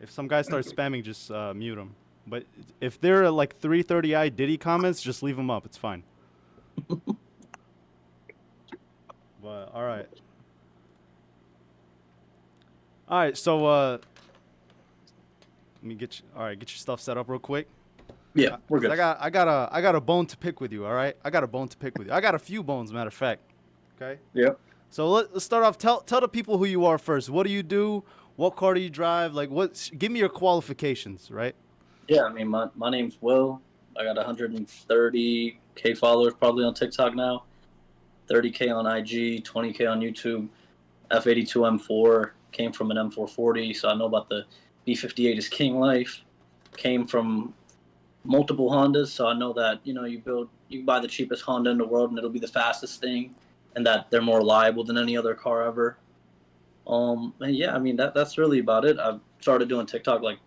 If some guy starts spamming, just mute him. But if they're like 330i Diddy comments, just leave them up. It's fine. But all right. So let me get you. All right, get your stuff set up real quick. Yeah, we're Cause good. I got a bone to pick with you. All right, I got a bone to pick with you. I got a few bones, matter of fact. Okay. Yeah. So let's start off. Tell the people who you are first. What do you do? What car do you drive? Like what? Give me your qualifications, right? Yeah, I mean, my name's Will. I got 130K followers probably on TikTok now, 30K on IG, 20K on YouTube. F82 M4 came from an M440, so I know about the B58 is King Life. Came from multiple Hondas, so I know that you buy the cheapest Honda in the world and it'll be the fastest thing, and that they're more reliable than any other car ever. And yeah, I mean that's really about it. I started doing TikTok like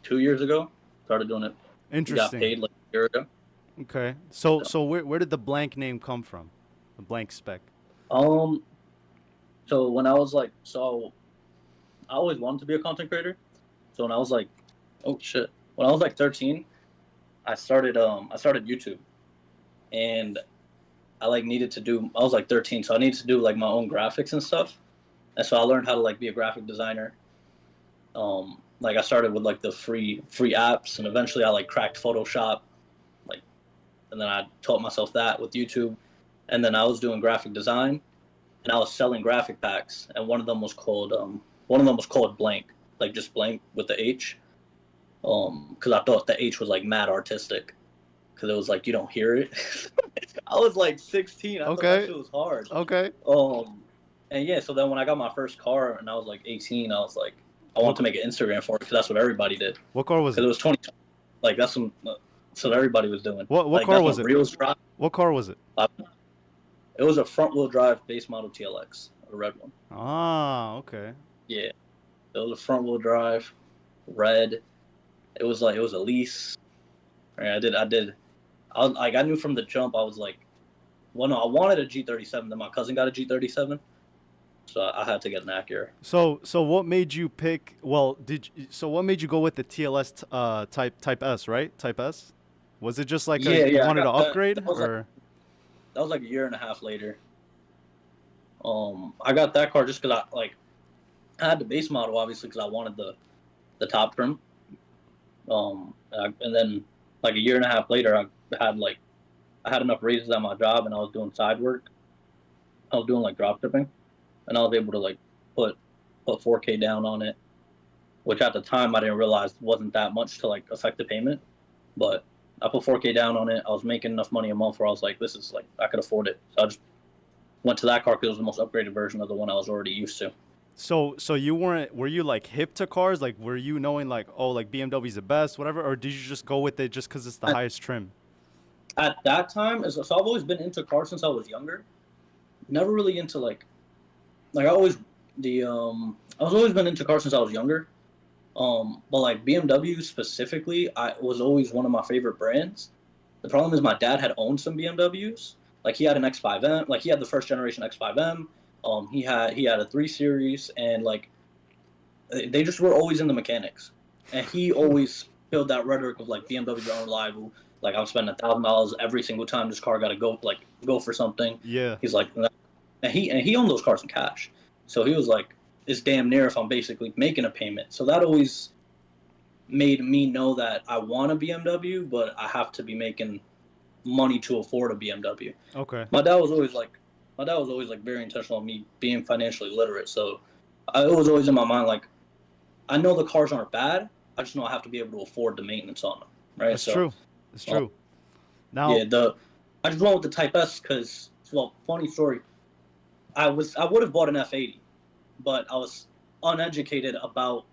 2 years ago. Started doing it. Got Interesting. paid like a year ago. Okay. So So, where did the Blankh name come from? The Blankh spec. um, so when I was like, so I always wanted to be a content creator. So when I was like, oh shit, when I was like 13, I started YouTube, and I like needed to do. I was like 13, so I needed to do like my own graphics and stuff. And so I learned how to like be a graphic designer. Like I started with like the free apps, and eventually I like cracked Photoshop, like, and then I taught myself that with YouTube. And then I was doing graphic design, and I was selling graphic packs, and one of them was called Blank, like just blank with the H. Because I thought the H was like mad artistic, because it was like you don't hear it. I was like 16. I thought that Okay. shit was hard. Okay. Um, and yeah, so then when I got my first car and I was like 18, I was like, I What wanted to make an Instagram for it because that's what everybody did. what car was Because it? it was 20, like that's what everybody was doing. What Like car that's was when it? reels dropped. What car was it? It was a front wheel drive base model TLX, a red one. Ah, okay. Yeah, it was a front wheel drive, red. It was like it was a lease. Right, I did. I knew from the jump. I was like, well, no, I wanted a G37. Then my cousin got a G37, so I had to get an Acura. So what made you pick? Well, so what made you go with the TLS type S, right? Type S. Was it just like a Yeah, you yeah, I wanted to got that. upgrade That was like or? that was like a year and a half later. I got that car just because I had the base model obviously because I wanted the top trim. And then like a year and a half later, I had enough raises at my job and I was doing side work. I was doing like drop shipping, and I was able to like put put 4K down on it, which at the time I didn't realize wasn't that much to like affect the payment. But I put 4K down on it. I was making enough money a month where I was like, this is like I could afford it. So I just went to that car because it was the most upgraded version of the one I was already used to. So you weren't were you like hip to cars? Like were you knowing like oh like BMW's the best whatever or did you just go with it just because it's the At, highest trim? at that time, so I've always been into cars since I was younger. Never really into like I always the I was always been into cars since I was younger. But like BMW specifically, I was always one of my favorite brands. The problem is my dad had owned some BMWs. Like he had an X5M, like he had the first generation X5M. He had a 3 Series, and like they just were always in the mechanics. And he always filled that rhetoric of like BMWs are unreliable. Like I'm spending $1,000 every single time this car got to go for something. Yeah. He's like, and he owned those cars in cash. So he was like, it's damn near if I'm basically making a payment. So that always made me know that I want a BMW, but I have to be making money to afford a BMW. Okay. My dad was always like, very intentional on me being financially literate. So it was always in my mind like, I know the cars aren't bad. I just know I have to be able to afford the maintenance on them, right? That's So, true. That's uh, true. Now, yeah, the I just went with the Type S because, well, funny story. I would have bought an F80, but I was uneducated about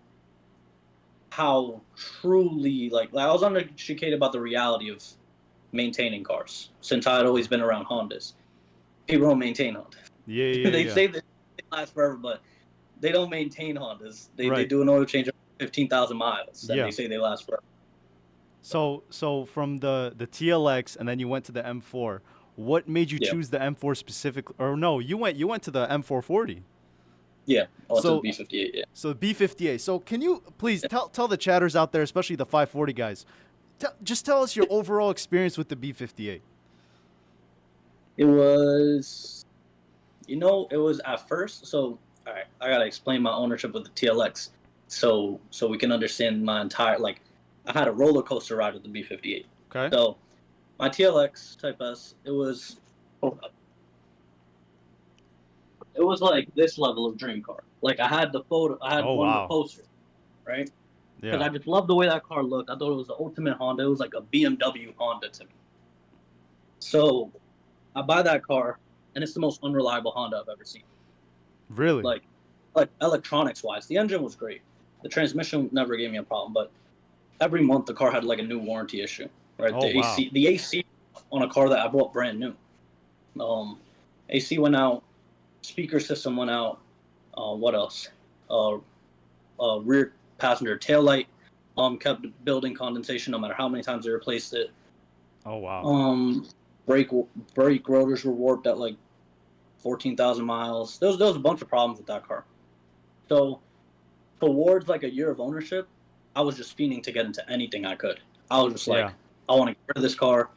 how truly like I was uneducated about the reality of maintaining cars since I had always been around Hondas. People don't maintain Hondas. yeah, yeah, They yeah. say that they last forever, but they don't maintain Hondas. They Right. do an oil change every 15,000 miles, and they Yeah. say they last forever. So So from the TLX and then you went to the M4. What made you yeah, choose the M4 specifically? Or no, you went to the M440. Yeah, I went to the So B58. Yeah, so B58. So can you please tell the chatters out there, especially the 540 guys, just tell us your overall experience with the B58. it was. It was at first. So, all right, I gotta explain my ownership of the TLX, so we can understand my entire like. I had a roller coaster ride with the B58. Okay. So my TLX Type S, it was like this level of dream car. Like I had the photo, I had Oh one of the wow. posters, right? Because Yeah. I just loved the way that car looked. I thought it was the ultimate Honda. It was like a BMW Honda to me. So I buy that car, and it's the most unreliable Honda I've ever seen. Really? Like, like electronics wise, the engine was great. The transmission never gave me a problem, but every month the car had like a new warranty issue. Right, Oh wow. the AC on a car that I bought brand new. Um, AC went out, speaker system went out. What else? Uh, Rear passenger tail light kept building condensation no matter how many times they replaced it. Oh wow. Um, brake brake rotors were warped at like 14,000 miles. There was a bunch of problems with that car. So towards like a year of ownership, I was just fiending to get into anything I could. I was just Yeah. like, I want to get rid of this car.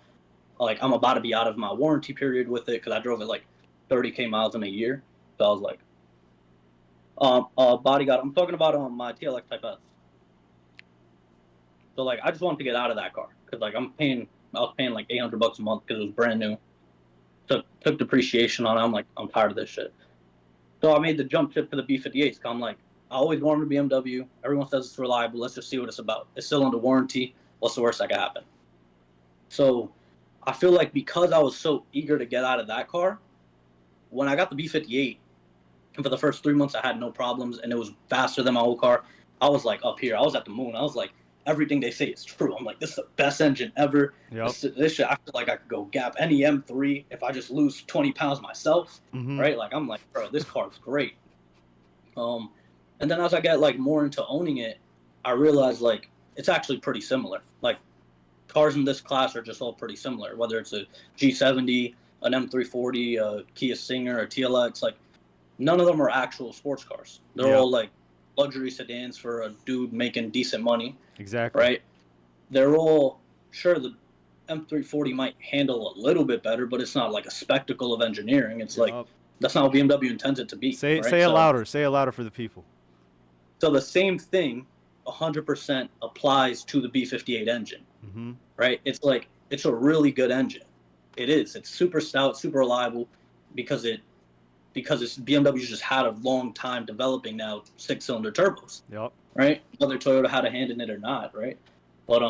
Like I'm about to be out of my warranty period with it because I drove it like 30K miles in a year. So I was like, bodyguard. I'm talking about my TLX Type S. So like I just wanted to get out of that car because like I was paying like $800 a month because it was brand new. Took depreciation on it. I'm like, I'm tired of this shit. So I made the jump ship to the B58s. I'm like, I always wanted a BMW. Everyone says it's reliable. Let's just see what it's about. It's still under warranty. What's the worst that could happen? So I feel like because I was so eager to get out of that car, when I got the B58, and for the first 3 months I had no problems, and it was faster than my old car. I was like up here. I was at the moon. I was like, everything they say is true. I'm like, this is the best engine ever. Yep. This shit, I feel like I could go gap any M3 if I just lose 20 pounds myself, Mm-hmm. right? Like I'm like, bro, this car is great. Um, and then as I get like more into owning it, I realized like it's actually pretty similar. Like cars in this class are just all pretty similar, whether it's a G70, an M340, a Kia Stinger, a TLX. Like none of them are actual sports cars. They're Yep. all like luxury sedans for a dude making decent money, Exactly. right? They're all sure the M340 might handle a little bit better, but it's not like a spectacle of engineering. It's like Yep. that's not what BMW intends it to be, Say right? it So louder. Say it louder for the people. So the same thing 100% applies to the B58 engine, Mm-hmm. right? It's like it's a really good engine. It is. It's super stout, super reliable because it's BMW's just had a long time developing now 6-cylinder turbos, Yep. right? Whether Toyota had a hand in it or not, right? But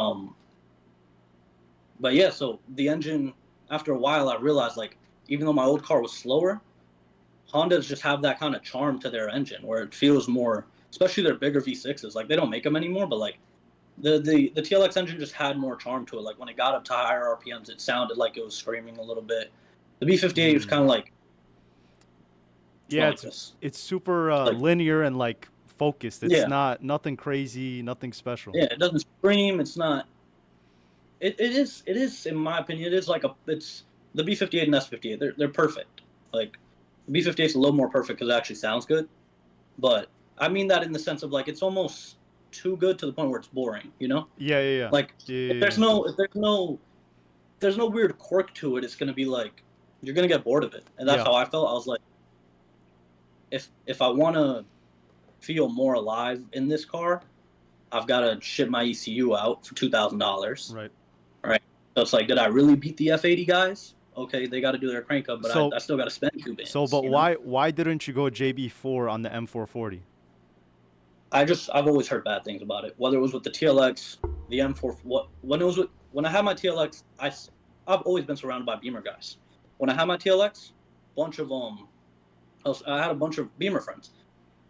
but yeah, so the engine after a while I realized like even though my old car was slower, Hondas just have that kind of charm to their engine where it feels more, especially their bigger V6s. Like they don't make them anymore, but like the TLX engine just had more charm to it. Like when it got up to higher RPMs, it sounded like it was screaming a little bit. The B58 was kind of like it's Yeah, going like this. it's super It's like linear and like focused. It's yeah, not nothing crazy, nothing special. yeah. It doesn't scream. It's not. It is in my opinion. It is like it's the B58 and S58. They're perfect. Like the B58 is a little more perfect because it actually sounds good. But I mean that in the sense of like it's almost too good to the point where it's boring. Yeah, yeah, yeah, Like yeah, if yeah, there's yeah. no if there's no weird quirk to it, it's gonna be like you're gonna get bored of it. And that's Yeah. how I felt. I was like, if I wanna feel more alive in this car, I've gotta ship my ECU out for $2,000. Right. Right. So it's like, did I really beat the F80 guys? Okay, they gotta do their crank up, but I, So I still gotta spend two so, bands, but why didn't you go JB4 on the M440? I've always heard bad things about it. Whether it was with the TLX, the M4, when I had my TLX, I've always been surrounded by Beamer guys. When I had my TLX, bunch of I had a bunch of Beamer friends,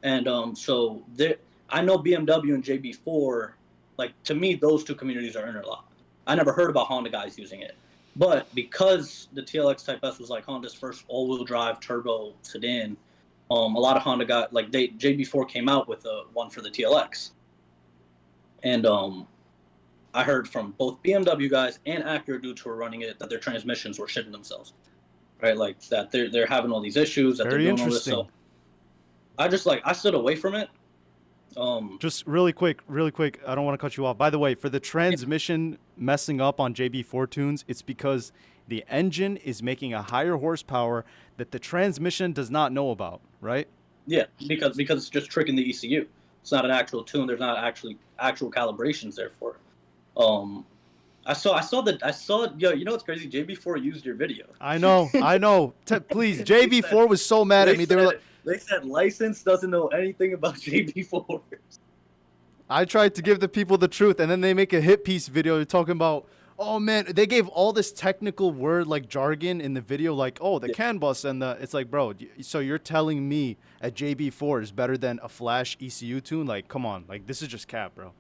and so there I know BMW and JB4. Like to me, those two communities are interlocked. I never heard about Honda guys using it, but because the TLX Type S was like Honda's first all-wheel drive turbo sedan, a lot of Honda got like JB4 came out with a one for the TLX, and I heard from both BMW guys and Acura dudes who were running it that their transmissions were shitting themselves, right? Like that they're having all these issues, that they're Very doing all this. interesting. So I just like I stood away from it. Just really quick, really quick. I don't want to cut you off. By the way, for the transmission messing up on JB4 tunes, it's because the engine is making a higher horsepower that the transmission does not know about, right? Yeah, because it's just tricking the ECU. It's not an actual tune. There's not actually actual calibrations there for it. Um, I saw. Yo, you know what's crazy? JB4 used your video. I know, I know. Please, they said JB4 was so mad at they me. They were like, said they said license doesn't know anything about JB4. I tried to give the people the truth, and then they make a hit piece video talking about, oh man, they gave all this technical word like jargon in the video, like, oh, the Yeah. CAN bus and the. It's like, bro, so you're telling me a JB4 is better than a Flash ECU tune? Like, come on, like this is just cap, bro.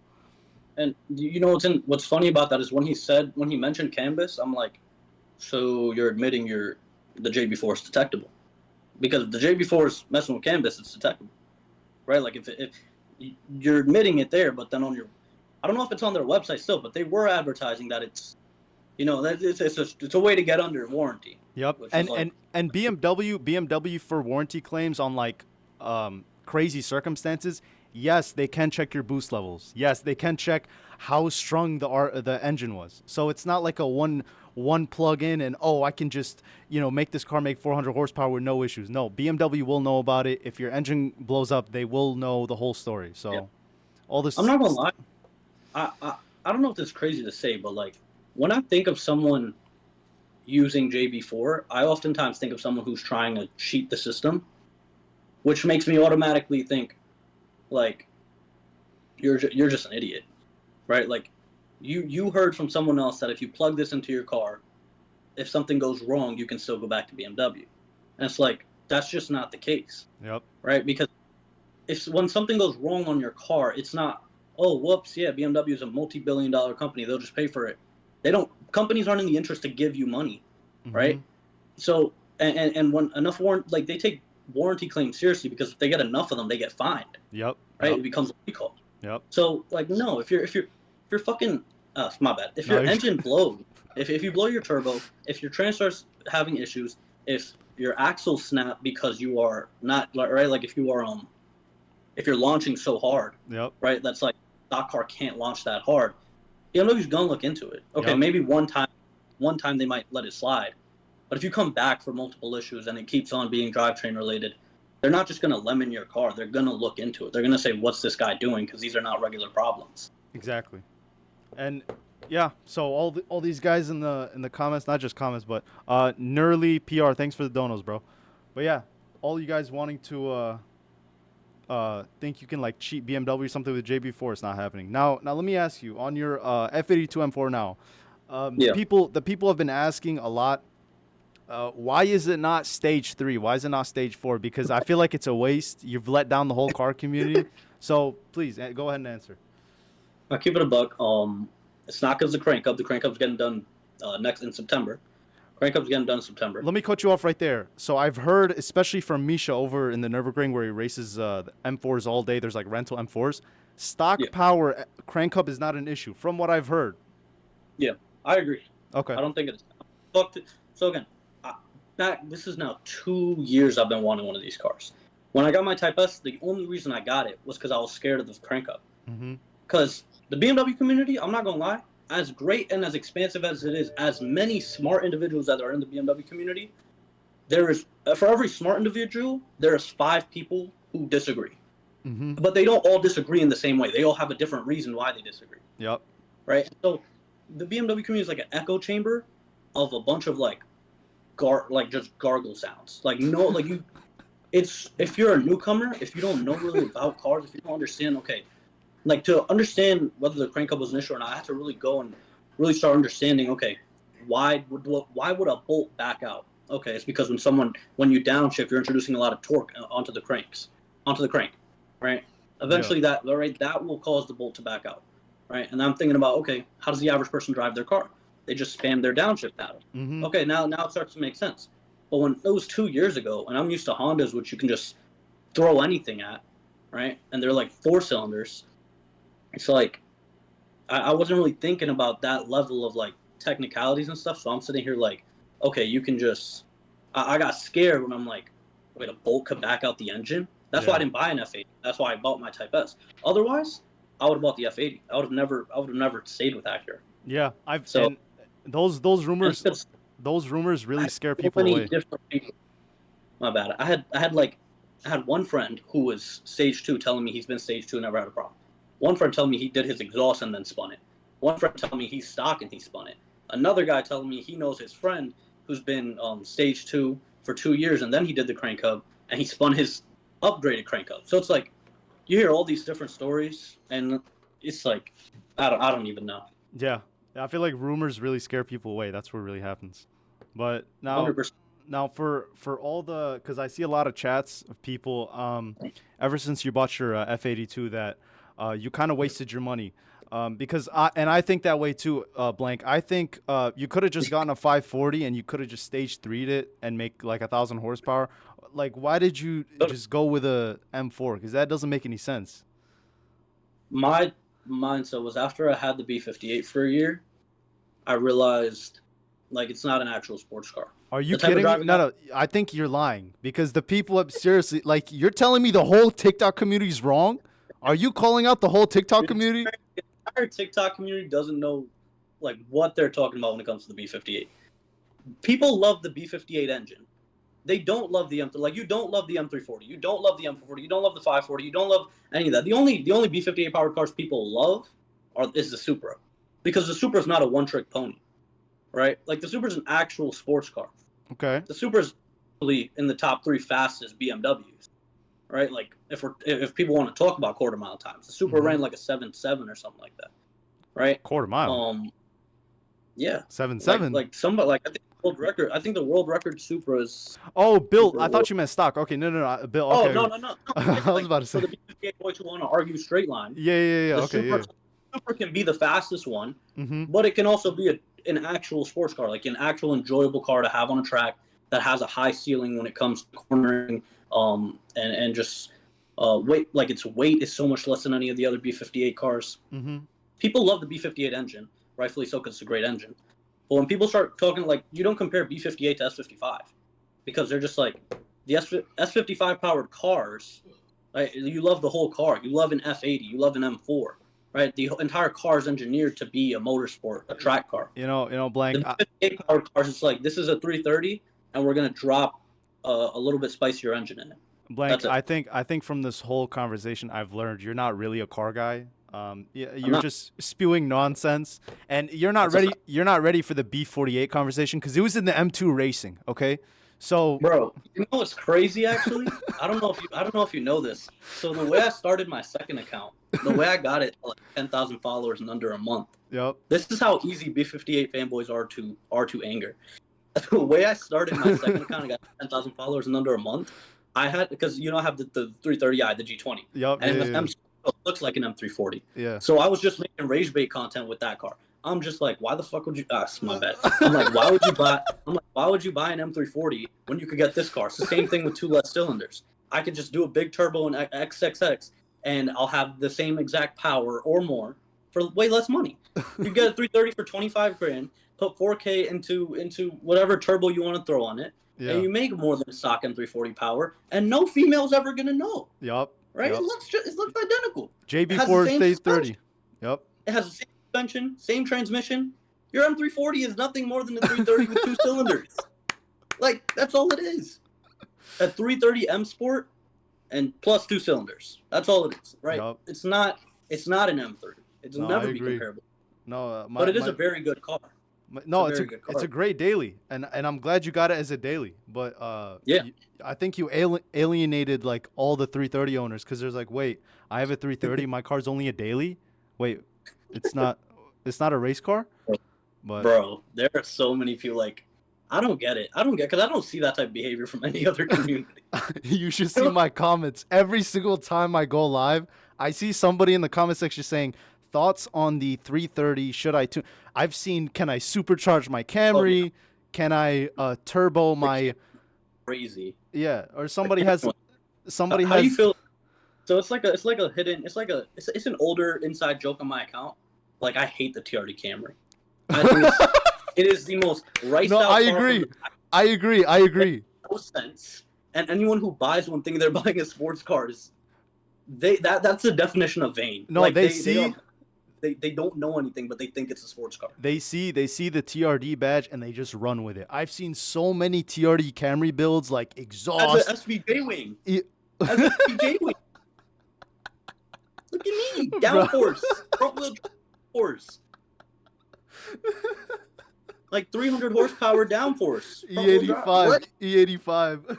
And you know what's funny about that is when he mentioned Canvas, I'm like, so you're admitting the JB4 is detectable, because if the JB4 is messing with Canvas, it's detectable, right? Like if you're admitting it there, but then on your, I don't know if it's on their website still, but they were advertising that it's, that it's a way to get under warranty, Yep. which is And like, and and BMW for warranty claims on like crazy circumstances. Yes, they can check your boost levels. Yes, they can check how strong the engine was. So it's not like a one plug in and oh, I can just, make this car make 400 horsepower with no issues. No, BMW will know about it. If your engine blows up, they will know the whole story. yeah. So all I'm this not gonna lie, I don't know if this is crazy to say, but like when I think of someone using JB4, I oftentimes think of someone who's trying to cheat the system, which makes me automatically think like you're just an idiot, right? Like you heard from someone else that if you plug this into your car, if something goes wrong, you can still go back to BMW, and it's like that's just not the case, Yep. right? Because if when something goes wrong on your car, it's not, oh whoops, yeah, BMW is a multi-billion-dollar company, they'll just pay for it. They don't. Companies aren't in the interest to give you money, Mhm. right? So and when enough like they take warranty claims seriously, because if they get enough of them, they get fined, Yep. right? Yep. It becomes a recall. Yep. So like no, if you're fucking my bad. If No, your you're engine blows, if you blow your turbo, if your train starts having issues, if your axles snap because you are not right, like if you're launching so hard, Yep. right? That's like stock car can't launch that hard. BMW's gonna look into it. Okay, Yep. maybe one time they might let it slide, but if you come back for multiple issues and it keeps on being drivetrain related, they're not just gonna lemon your car. They're gonna look into it. They're gonna say, "What's this guy doing?" Because these are not regular problems. Exactly. And yeah, so all these guys in the comments, not just comments, but Nerly PR, thanks for the donos, bro. But yeah, all you guys wanting to think you can like cheat BMW or something with JB4, it's not happening. Now let me ask you on your F82 M4 now. The Yeah. people have been asking a lot. Why is it not stage 3? Why is it not stage 4? Because I feel like it's a waste. You've let down the whole car community. So please go ahead and answer. I'll keep it a buck. It's not because the crank up. The crank up's getting done next in September. Crank up's getting done in September. Let me cut you off right there. So I've heard, especially from Misha over in the Nürburgring where he races the M4s all day. There's like rental M4s. Stock Yeah. power crank hub is not an issue, from what I've heard. Yeah, I agree. Okay. I don't think it's fucked. So again, this is now 2 years I've been wanting one of these cars. When I got my Type S, the only reason I got it was because I was scared of the crank up. Mm-hmm. Because the BMW community, I'm not gonna lie, as great and as expansive as it is, as many smart individuals that are in the BMW community, there is for every smart individual, there is 5 people who disagree. Mm-hmm. But they don't all disagree in the same way. They all have a different reason why they disagree. Yep. Right? So the BMW community is like an echo chamber of a bunch of like just gargle sounds. Like it's if you're a newcomer, if you don't know really about cars, if you don't understand, okay, like to understand whether the crank up was an issue or not, I had to really go and really start understanding, okay, why would a bolt back out? Okay, it's because when you downshift, you're introducing a lot of torque onto the crank, right? Eventually that will cause the bolt to back out, right? And I'm thinking about, okay, how does the average person drive their car? They just spam their downshift paddle. Mm-hmm. Okay, now it starts to make sense. But when it was 2 years ago, and I'm used to Hondas, which you can just throw anything at, right? And they're like 4 cylinders. It's like I wasn't really thinking about that level of like technicalities and stuff. So I'm sitting here like, okay, you can just. I got scared when I'm like, wait, a bolt could back out the engine. That's why I didn't buy an F80. That's why I bought my Type S. Otherwise, I would have bought the F80. I would have never stayed with Acura. Yeah, So and those and rumors because those rumors I really had scare so people many away. different people. My bad. I had one friend who was stage 2 telling me he's been stage 2 and never had a problem. One friend telling me he did his exhaust and then spun it. One friend telling me he's stock and he spun it. Another guy telling me he knows his friend who's been stage 2 for 2 years and then he did the crank hub and he spun his upgraded crank hub. So it's like you hear all these different stories and it's like I don't even know. Yeah, I feel like rumors really scare people away. That's what really happens. But now 100%. now for all the, because I see a lot of chats of people ever since you bought your F82 that you kind of wasted your money. Because I think that way too, Blank. I think you could have just gotten a 540 and you could have just stage 3'd it and make like 1,000 horsepower. Like, why did you just go with a M4? Because that doesn't make any sense. My mindset was after I had the B58 for a year, I realized like it's not an actual sports car. Are you The type of kidding me? driving No, no. I think you're lying because the people seriously, like, you're telling me the whole TikTok community is wrong. Are you calling out the whole TikTok community? the entire TikTok community doesn't know like what they're talking about when it comes to the B58. People love the B58 engine. They don't love the M. Like you don't love the M340. You don't love the M440. You don't love the 540. You don't love any of that. The only B58 powered cars people love is the Supra, because the Supra is not a one trick pony, right? Like the Supra is an actual sports car. Okay. The Supra is probably in the top 3 fastest BMWs, right? Like if people want to talk about quarter mile times, the Supra ran like a 7.7 or something like that, right? Quarter mile. Yeah, 7.7. like somebody like I think the world record. I think the world record Supra is. Oh, built. I thought you meant stock. Okay, no. Bill. Oh Okay. no. I was about to For say. the B58 boys who want to argue straight line, Yeah. the Okay, yeah. Supra can be the fastest one, Mm-hmm. but it can also be an actual sports car, like an actual enjoyable car to have on a track that has a high ceiling when it comes to cornering, and just weight. Like its weight is so much less than any of the other B58 cars. Mm-hmm. People love the B58 engine, rightfully so, because it's a great engine. But when people start talking, like, you don't compare B58 to S55 because they're just like the S55 powered cars. Right? You love the whole car. You love an F80. You love an M4. Right? The entire car is engineered to be a motorsport, a track car. You know, Blank. The B58 powered cars, it's like this is a 330, and we're gonna drop a little bit spicier engine in it. Blank. That's it. I think from this whole conversation, I've learned you're not really a car guy. I'm You're not. just spewing nonsense, and you're not It's a ready. fact. You're not ready for the B48 conversation because it was in the M2 racing. Okay, so Bro, you know what's crazy? Actually, I don't know if you know this. So the way I started my second account, the way I got it, like 10,000 followers in under a month. yep. This is how easy B58 fanboys are to anger. The way I started my second account, I got 10,000 followers in under a month. I had because I have the 330i, the G20, Yep. and Yeah. it looks like an M340. Yeah. So I was just making rage bait content with that car. I'm just like, why the fuck would you? My bad. I'm like, why would you buy? I'm like, why would you buy an M340 when you could get this car? It's the same thing with 2 less cylinders. I could just do a big turbo and XXX, and I'll have the same exact power or more for way less money. You get a 330 for 25 grand. Put 4K into whatever turbo you want to throw on it, Yeah. and you make more than stock M340 power, and no female's ever gonna know, Yep. right? Yep. It looks identical. JB4 stays 30. Yep. It has the same suspension, same transmission. Your M340 is nothing more than a 330 with 2 cylinders. Like that's all it is. A 330 M Sport and plus 2 cylinders. That's all it is, right? Yep. It's not an M3. It'll No, never I be agree. comparable. No, But it is a very good car. no, It's a very good car. it's a great daily, and I'm glad you got it as a daily. But Yeah. I think you alienated like all the 330 owners because there's like, wait, I have a 330, my car's only a daily. Wait, it's not a race car. But Bro, there are so many people like I don't get it. Because I don't see that type of behavior from any other community. you should see my comments every single time I go live. I see somebody in the comment section saying thoughts on the 330. Should I tune? I've seen, can I supercharge my Camry? Can I turbo my? Crazy. Yeah, or somebody has. Somebody How has. do you feel? So it's an older inside joke on my account. Like I hate the TRD Camry. I think it is the most riced No, out I car agree. from the- I agree. no sense. And anyone who buys one thinking they're buying a sports car is that's the definition of vain. No, Like they they are see they don't know anything, but they think it's a sports car. they see the TRD badge and they just run with it. I've seen so many TRD Camry builds like As a exhaust. SVJ wing, e- as a SVJ wing. Look at me, Bro. downforce, front wheel force, like 300 horsepower downforce, front wheel drive. E85, What? E85.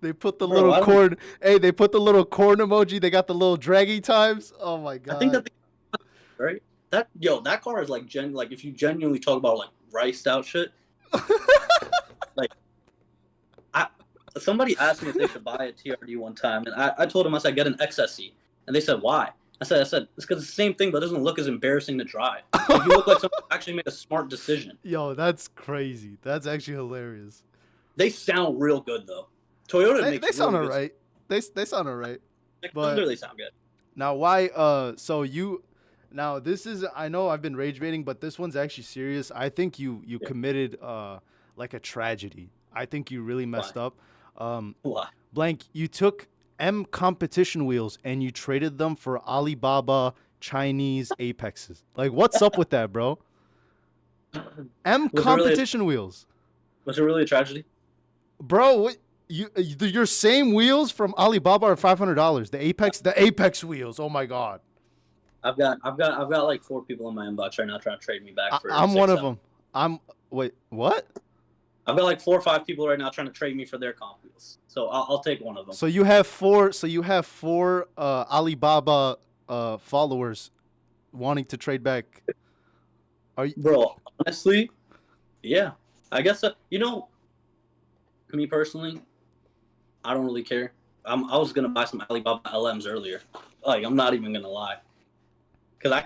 They put the Bro, little I don't. corn. Hey, they put the little corn emoji. They got the little draggy times. Oh my I think god. that right. That car is like like if you genuinely talk about like riced out shit. Like I somebody asked me if they should buy a TRD one time, and I told them I said get an XSE, and they said why? I said it's because it's the same thing, but it doesn't look as embarrassing to drive. Like you look like someone who actually made a smart decision. Yo, that's crazy. That's actually hilarious. They sound real good though. Toyota They makes sound really good. alright. They sound alright. Like, But literally sound good. now why so you now this is I know I've been rage baiting, but this one's actually serious. I think you Yeah. committed like a tragedy. I think you really messed up. Why? Blank, you took M competition wheels and you traded them for Alibaba Chinese Apexes. Like what's up with that, bro? M Was it really? competition wheels. Was it really a tragedy? Bro, what your same wheels from Alibaba are $500. The Apex wheels. Oh my god. I've got like 4 people in my inbox right now trying to trade me back for. I'm one of 6,000. them. Wait, what? I've got like 4 or 5 people right now trying to trade me for their comp wheels. So I'll take one of them. So you have four Alibaba followers wanting to trade back. Are you Bro, honestly, yeah. I guess me personally, I don't really care. I was gonna buy some Alibaba LMs earlier. Like I'm not even gonna lie, because I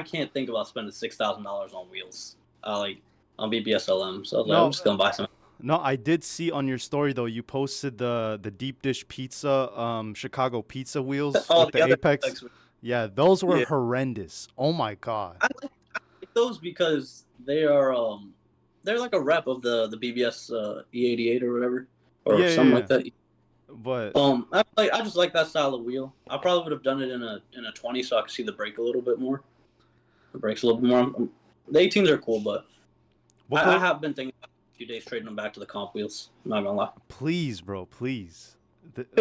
can't think about spending $6,000 on wheels. Like on BBS LM. So I was like, I'm just gonna buy some. No, I did see on your story though. You posted the deep dish pizza, Chicago pizza wheels Oh, with the other Apex. Yeah, those were Yeah. horrendous. Oh my god. I like those because they're like a rep of the BBS E88 or whatever or something like that. But I just like that style of wheel. I probably would have done it in a 20 so I could see the brake a little bit more. The brakes a little bit more. The 18s are cool, but I have been thinking about a few days trading them back to the comp wheels. I'm not gonna lie. please, bro, please.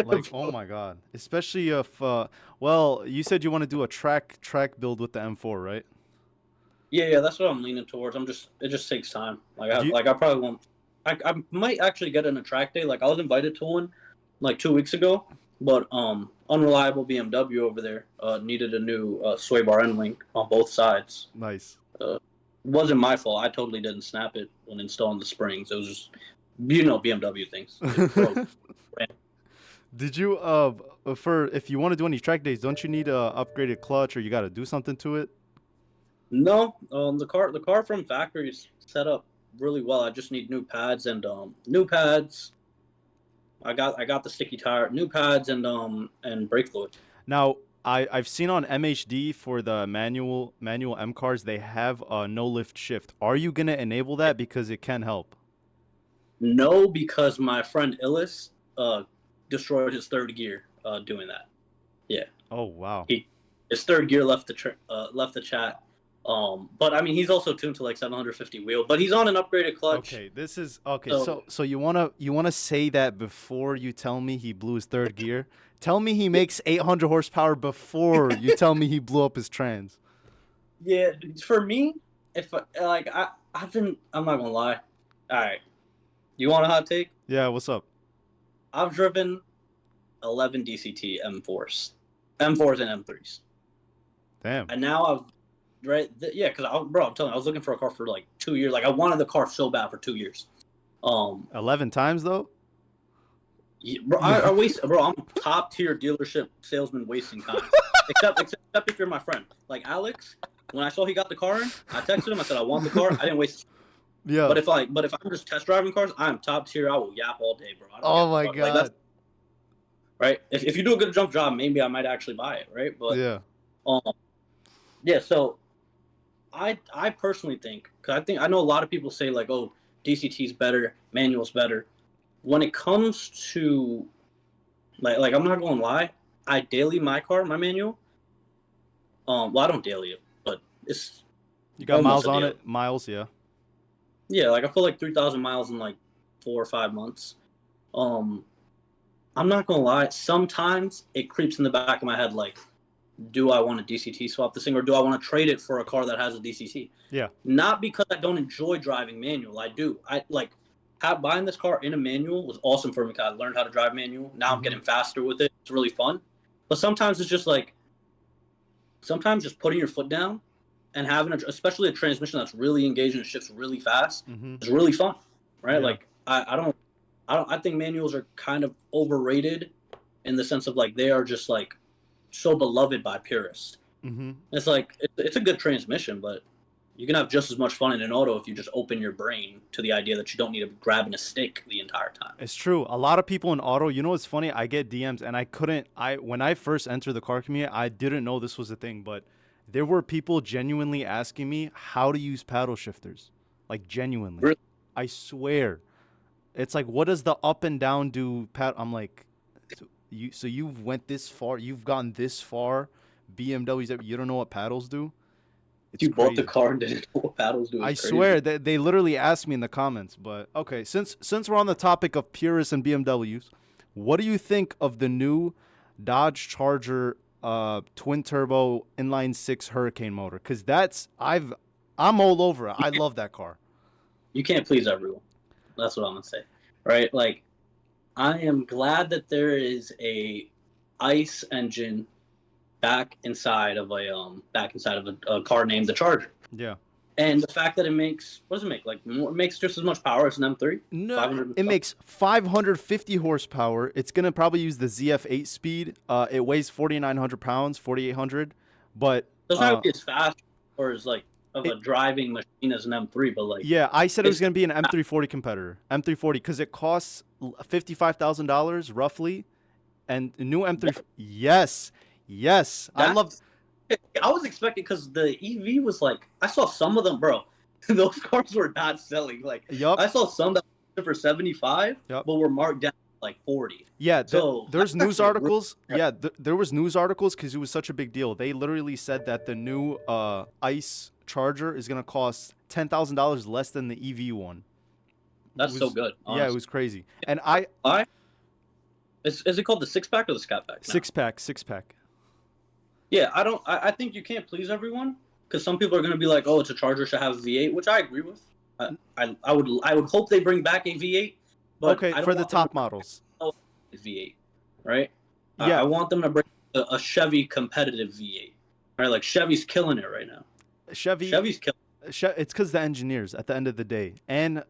Like, oh my god. Especially if well, you said you want to do a track build with the M4, right? Yeah, that's what I'm leaning towards. It just takes time. Like Do you- I probably won't. I might actually get in a track day. Like I was invited to one like 2 weeks ago, but unreliable BMW over there needed a new sway bar end link on both sides. Nice. Wasn't my fault. I totally didn't snap it when installing the springs. It was just BMW things. It broke. Did you for if you want to do any track days, don't you need a upgraded clutch or you got to do something to it? No, the car from factory is set up really well. I just need new pads and new pads. I got the sticky tire, new pads and brake fluid. Now, I've seen on MHD for the manual M cars, they have a no lift shift. Are you gonna enable that because it can help? No, because my friend Illis destroyed his third gear doing that. Yeah. Oh wow. His third gear left the chat. But I mean, he's also tuned to like 750 wheel, but he's on an upgraded clutch. Okay, this is okay. So you wanna say that before you tell me he blew his third gear? Tell me he makes 800 horsepower before you tell me he blew up his trans. Yeah, for me, if I'm not gonna lie. All right, you want a hot take? Yeah, what's up? I've driven 11 DCT M4s and M3s, Damn. and now because I'm telling you, I was looking for a car for like 2 years. Like I wanted the car so bad for 2 years. 11 times though? Yeah, bro, I'm top tier dealership salesman wasting time. except if you're my friend. Like Alex, when I saw he got the car in, I texted him. I said I want the car. I didn't waste. Yeah. But if I'm just test driving cars, I'm top tier. I will yap all day, bro. Oh my god. Like, right? If you do a good jump job, maybe I might actually buy it, right? But yeah. Yeah. So I personally think, because I know a lot of people say like, oh, DCT's better, manual's better. when it comes to like I'm not gonna lie, I daily my car, my manual. Well, I don't daily it, but it's You got almost miles a on daily. it? Miles, yeah. Yeah, like I feel like 3,000 miles in like 4 or 5 months. Um, I'm not gonna lie. Sometimes it creeps in the back of my head, like, do I want to DCT swap this thing, or do I want to trade it for a car that has a DCT? Yeah. Not because I don't enjoy driving manual. I do. I like buying this car in a manual was awesome for me because I learned how to drive manual. Now I'm Mm-hmm. getting faster with it. It's really fun. But sometimes it's just like sometimes just putting your foot down and having especially a transmission that's really engaging and shifts really fast Mm-hmm. is really fun, right? Yeah. Like I think manuals are kind of overrated in the sense of like they are just like so beloved by purists. Mm-hmm. It's like it's a good transmission, but you can have just as much fun in an auto if you just open your brain to the idea that you don't need to be grabbing a stick the entire time. It's true. A lot of people in auto, you know what's funny? I get DMs and when I first entered the car community, I didn't know this was a thing, but there were people genuinely asking me how to use paddle shifters. Like genuinely. Really, I swear. It's like what does the up and down do I'm like so you've went this far, you've gone this far, BMWs that you don't know what paddles do? It's you bought the crazy. car and didn't know what paddles do is I crazy. swear that they literally asked me in the comments. But okay, since we're on the topic of purists and BMWs, what do you think of the new Dodge Charger twin turbo inline six Hurricane motor? Because I'm all over it. I love that car. You can't please everyone. That's what I'm gonna say, right? Like I am glad that there is a ice engine back inside of a car named the Charger. Yeah. And the fact that it makes what does it make? Like more, it makes just as much power as an M3, No, 500. it makes 550 horsepower. It's gonna probably use the ZF8 speed. It weighs 4,900 pounds, 4,800. But Doesn't have to be as fast or as like of a it, driving machine as an M3, but like yeah, I said it was it's gonna be an M340 competitor, M340, because it costs $55,000 roughly, and the new M3. Yes, yes, I love. that's. I was expecting because the EV was like I saw some of them, bro. Those cars were not selling. Like Yup, I saw some that were for 75, yup. but were marked down like 40. Yeah, So there's that's news actually a really articles. Yeah, there was news articles because it was such a big deal. They literally said that the new ICE Charger is gonna cost $10,000 less than the EV one. It that's so was, good, yeah, it honestly. was crazy. And I Why? Is it called the six pack or the scat pack now? six pack. Yeah, I don't. I think you can't please everyone because some people are going to be like, "Oh, it's a Charger should have a V8," which I agree with. I would hope they bring back a V8, but Okay, I for don't the want them to top bring models. back a V8, right? I Yeah, want them to bring a Chevy competitive V8, right? Like Chevy's killing it right now. Chevy. Chevy's killing. It's because the engineers at the end of the day, and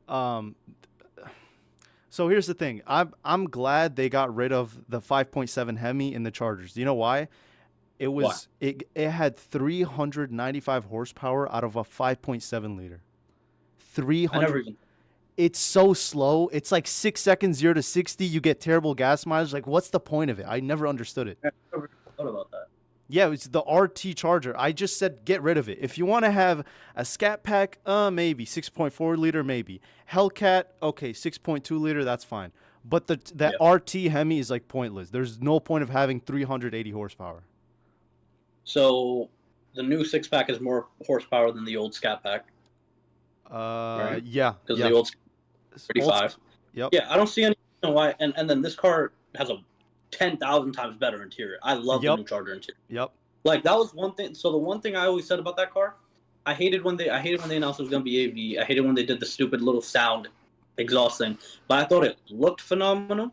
so here's the thing. I'm glad they got rid of the 5.7 Hemi in the Chargers. Do you know why? Why? It had 395 horsepower out of a 5.7 liter. I never 300. even It's so slow. It's like 6 seconds 0 to 60. You get terrible gas mileage. Like, what's the point of it? I never understood it. I never thought about that. Yeah, it's the RT Charger. I just said get rid of it. If you want to have a Scat Pack, maybe 6.4 liter, maybe Hellcat, okay, 6.2 liter, that's fine. But that Yeah. RT Hemi is like pointless. There's no point of having 380 horsepower. So the new six pack is more horsepower than the old scat pack, right? Yeah, Because yeah. the old Old, 35. yep, Yeah, I don't see any reason why. And then this car has a 10,000 times better interior. I love the yep, new Charger interior. yep. Like that was one thing. So the one thing I always said about that car, I hated when they announced it was gonna be AV. I hated when they did the stupid little sound exhaust thing. But I thought it looked phenomenal,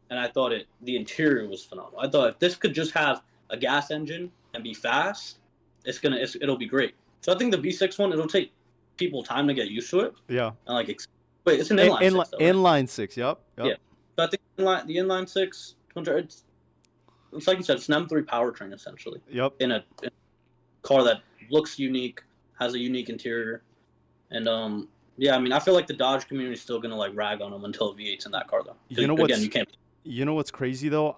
and I thought the interior was phenomenal. I thought if this could just have a gas engine and be fast, it'll be great. So I think the V6 one, it'll take people time to get used to it. Yeah. And like, wait, it's an inline six though, right? Inline six. Yep. Yeah. Yep. So I think the inline six, it's like you said, it's an M3 powertrain essentially Yep. in a car that looks unique, has a unique interior, and yeah, I mean, I feel like the Dodge community is still gonna like rag on them until V8's in that car though. You know Again, you can't. You know what's crazy though?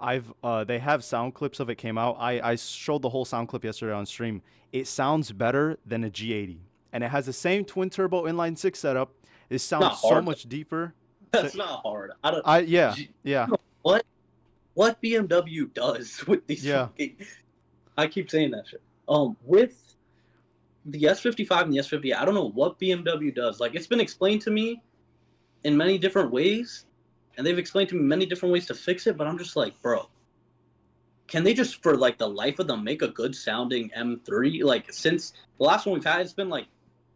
They have sound clips of it came out. I showed the whole sound clip yesterday on stream. It sounds better than a G80, and it has the same twin turbo inline six setup. It sounds Not so hard, much deeper. That's not hard. I don't. Yeah, yeah, What BMW does with these yeah. fucking. I keep saying that shit. With the S55 and the S50, I don't know what BMW does. Like, it's been explained to me in many different ways, and they've explained to me many different ways to fix it. But I'm just like, bro, can they just, for like the life of them, make a good sounding M3? Like, since the last one we've had, it's been like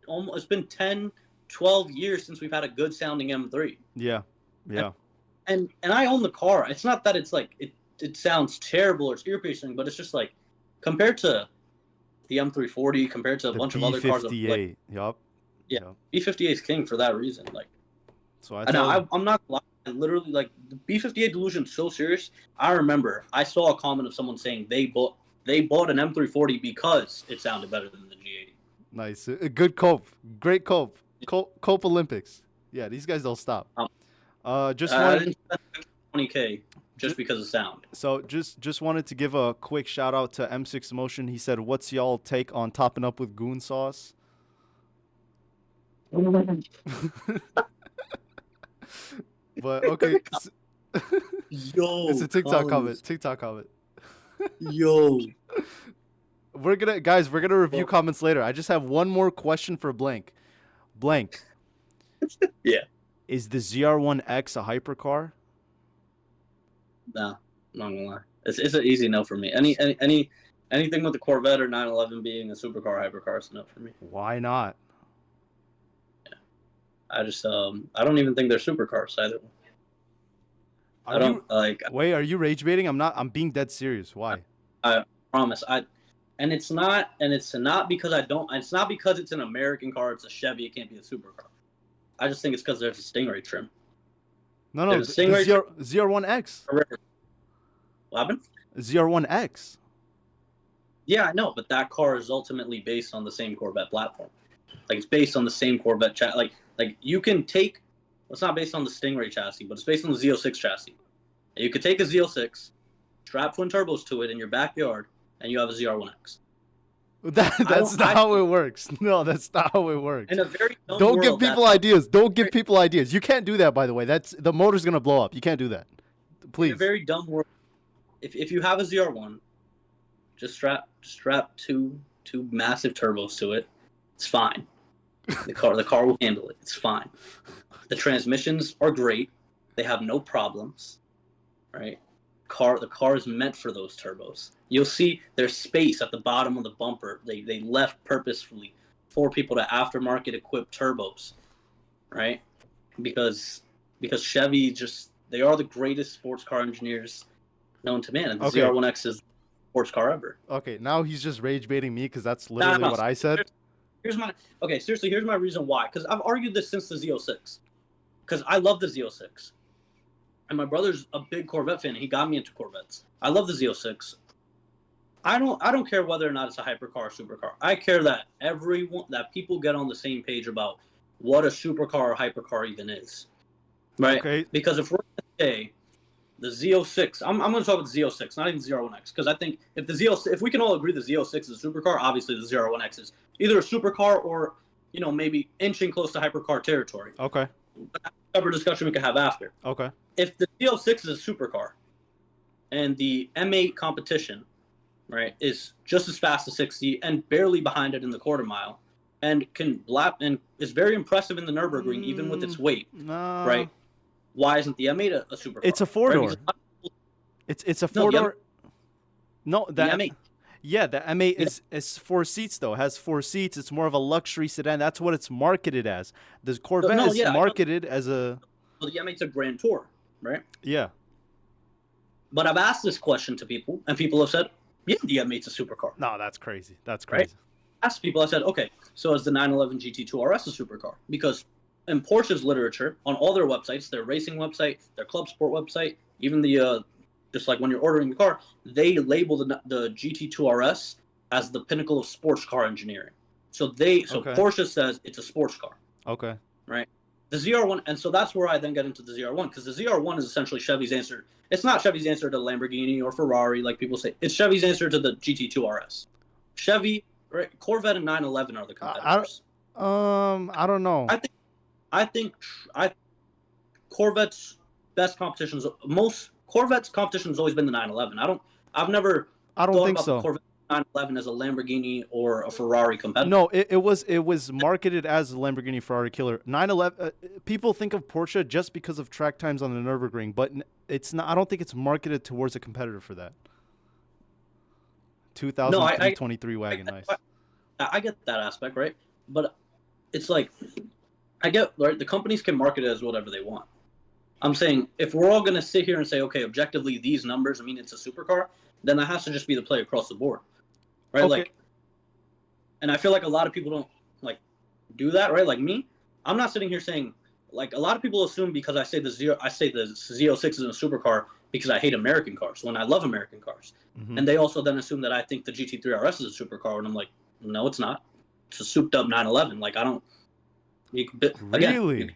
almost, it's been 10, 12 years since we've had a good sounding M3. Yeah, yeah. And I own the car. It's not that it's like it sounds terrible or it's ear piercing, but it's just like compared to the M340, compared to a The bunch of other cars, like B58. Yup. yeah, Yup. B58 is king for that reason. Like, So I and tell I'm not gonna lie, I literally like the B58 delusion so serious. I remember I saw a comment of someone saying they bought an M340 because it sounded better than the G80. nice. Good cope. Great cope. Cope Olympics. Yeah, these guys don't stop. Just I wanted didn't spend 20K just because of sound. so just wanted to give a quick shout out to M6 Motion. He said, "What's y'all take on topping up with goon sauce?" But okay, Yo, it's a TikTok Collins. comment. TikTok comment. Yo. We're gonna review comments later. I just have one more question for Blank. Blank. Yeah. Is the ZR1X a hypercar? Nah, I'm not gonna lie. It's an easy no for me. Anything with the Corvette or 911 being a supercar, hypercar is a no for me. Why not? I just I don't even think they're supercars either. I don't like. Wait, are you rage baiting? I'm not. I'm being dead serious. Why? I promise. And it's not because I don't. It's not because it's an American car. It's a Chevy. It can't be a supercar. I just think it's because there's a Stingray trim. No, There's a the Stingray ZR1X. What happened? ZR1X. Yeah, I know, but that car is ultimately based on the same Corvette platform. Like, it's based on the same Corvette chassis. Like you can take. Well, it's not based on the Stingray chassis, but it's based on the Z06 chassis. And you could take a Z06, strap twin turbos to it in your backyard, and you have a ZR1X. That's not how it works. No, that's not how it works. In a very dumb Don't give world, people ideas. Don't give people ideas. You can't do that, by the way. The motor's gonna blow up. You can't do that. Please. In a very dumb world, if you have a ZR1, just strap two massive turbos to it. It's fine. The car will handle it. It's fine. The transmissions are great. They have no problems. Right? The car is meant for those turbos. You'll see there's space at the bottom of the bumper. They left purposefully for people to aftermarket equip turbos. Right? Because Chevy they are the greatest sports car engineers known to man. And the ZR1X is the sports car ever. Okay, now he's just rage baiting me because that's literally what I said. Here's my reason why. Because I've argued this since the Z06. Because I love the Z06. And my brother's a big Corvette fan. And he got me into Corvettes. I love the Z06. I don't care whether or not it's a hypercar or supercar. I care that people get on the same page about what a supercar or hypercar even is. Right? Okay. Because if we're going to say the Z06, I'm going to talk about the Z06, not even the ZR1X. Because I think if we can all agree the Z06 is a supercar, obviously the ZR1X is either a supercar or, maybe inching close to hypercar territory. Okay. But that's a separate discussion we can have after. Okay. If the Z06 is a supercar and the M8 competition, right, is just as fast as 60 and barely behind it in the quarter mile and and is very impressive in the Nürburgring even with its weight, right? Why isn't the M8 a supercar? It's a four-door. Right? It's a four-door. No, the M8. Yeah, the M8 is 4 seats, though. It has 4 seats. It's more of a luxury sedan. That's what it's marketed as. The Corvette is marketed as a... Well, the M8's a Grand Tour, right? Yeah. But I've asked this question to people, and people have said, yeah, the M8's a supercar. No, that's crazy. That's crazy. Right? I asked people, I said, okay, so is the 911 GT2 RS a supercar? Because in Porsche's literature, on all their websites, their racing website, their club sport website, even the... just like when you're ordering the car, they label the GT2 RS as the pinnacle of sports car engineering. So Porsche says it's a sports car. Okay. Right? The ZR1, and so that's where I then get into the ZR1, because the ZR1 is essentially Chevy's answer. It's not Chevy's answer to Lamborghini or Ferrari, like people say. It's Chevy's answer to the GT2 RS. Chevy, right? Corvette and 911 are the competitors. I don't know. Corvette's best competitions, most Corvette's competition has always been the 911. I've never I don't thought think about the so. Corvette 911 as a Lamborghini or a Ferrari competitor. No, it was marketed as a Lamborghini Ferrari killer. 911. People think of Porsche just because of track times on the Nürburgring, but it's not. I don't think it's marketed towards a competitor for that. No, 2023 wagon, nice. I get that aspect, right? But it's like I get right. The companies can market it as whatever they want. I'm saying if we're all going to sit here and say, okay, objectively these numbers mean it's a supercar, then that has to just be the play across the board, right? Okay. Like, and I feel like a lot of people don't like do that, right? Like me, I'm not sitting here saying like a lot of people assume because I say the Z06 is a supercar because I hate American cars when I love American cars, and they also then assume that I think the GT3 RS is a supercar, and I'm like, no, it's not. It's a souped up 911. Like I don't. You can, again, Really?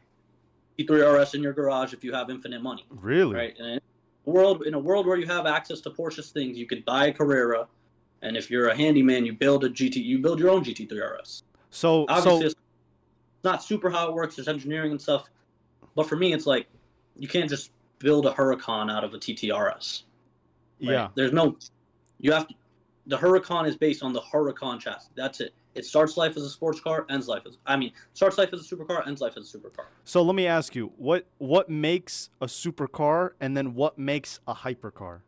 GT3 RS in your garage if you have infinite money. Really? Right. And in a world where you have access to Porsche's things, you could buy a Carrera, and if you're a handyman, you build your own GT3 RS. So Obviously, it's not super how it works. There's engineering and stuff, but for me, it's like you can't just build a Huracan out of a TTRS. Right? yeah. There's no. You have to. The Huracan is based on the Huracan chassis. That's it. It starts life as a sports car, starts life as a supercar, ends life as a supercar. So let me ask you, what makes a supercar, and then what makes a hypercar?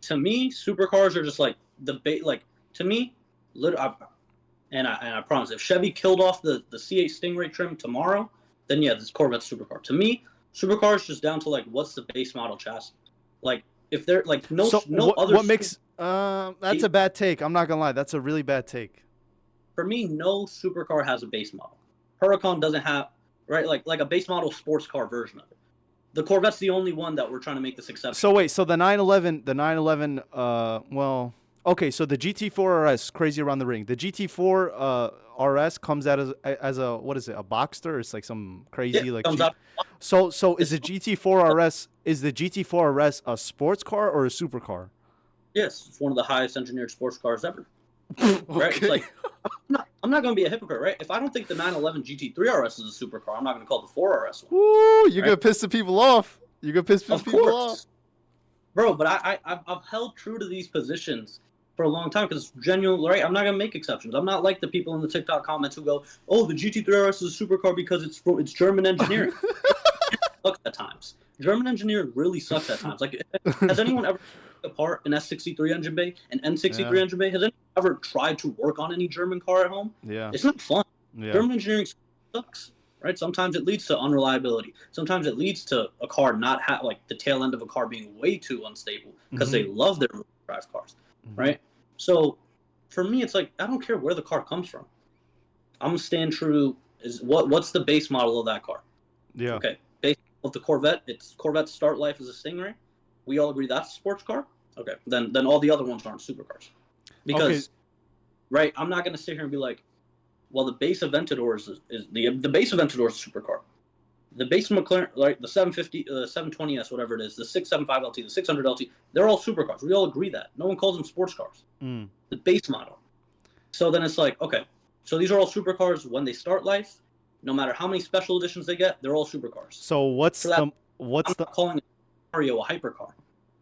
To me, supercars are just like to me, and I promise, if Chevy killed off the C8 Stingray trim tomorrow, then yeah, this Corvette's supercar. To me, supercars just down to like what's the base model chassis. Like if they're like no other. What makes that's a bad take. I'm not gonna lie, that's a really bad take. For me, no supercar has a base model. Huracan doesn't have right like a base model sports car version of it. The Corvette's the only one that we're trying to make this acceptable. So wait, so the 911, well, okay, so the GT4 RS, crazy around the ring. The GT4 RS comes out as a what is it? A Boxster? It's like some crazy like. Comes out. So is the GT4 RS a sports car or a supercar? Yes, it's one of the highest engineered sports cars ever. Okay. Right? It's like I'm not going to be a hypocrite, right? If I don't think the 911 GT3 RS is a supercar, I'm not going to call the 4 RS one. Ooh, you're gonna piss the people off. You're gonna piss people off, bro. But I've held true to these positions for a long time because genuinely, right? I'm not going to make exceptions. I'm not like the people in the TikTok comments who go, "Oh, the GT3 RS is a supercar because it's German engineering." It sucks at times. German engineering really sucks at times. Like, has anyone ever apart an S63 engine bay, an N63 engine bay? Has anyone ever tried to work on any German car at home? Yeah. It's not fun. Yeah. German engineering sucks, right? Sometimes it leads to unreliability. Sometimes it leads to a car not like the tail end of a car being way too unstable because they love their drive cars, right? So for me, it's like I don't care where the car comes from. I'm gonna stand true. What's the base model of that car? Yeah. Okay. Base of the Corvette. It's Corvette's start life as a Stingray. We all agree that's a sports car. Okay. Then all the other ones aren't supercars. Because right, I'm not gonna sit here and be like, well, the base Aventador is the base Aventador is a supercar. The base McLaren, like the 750, the 720S, whatever it is, the 675 LT, the 600 LT, they're all supercars. We all agree that. No one calls them sports cars. The base model. So then it's like, okay, so these are all supercars when they start life. No matter how many special editions they get, they're all supercars. So what's I'm the not calling a Centenario a hypercar.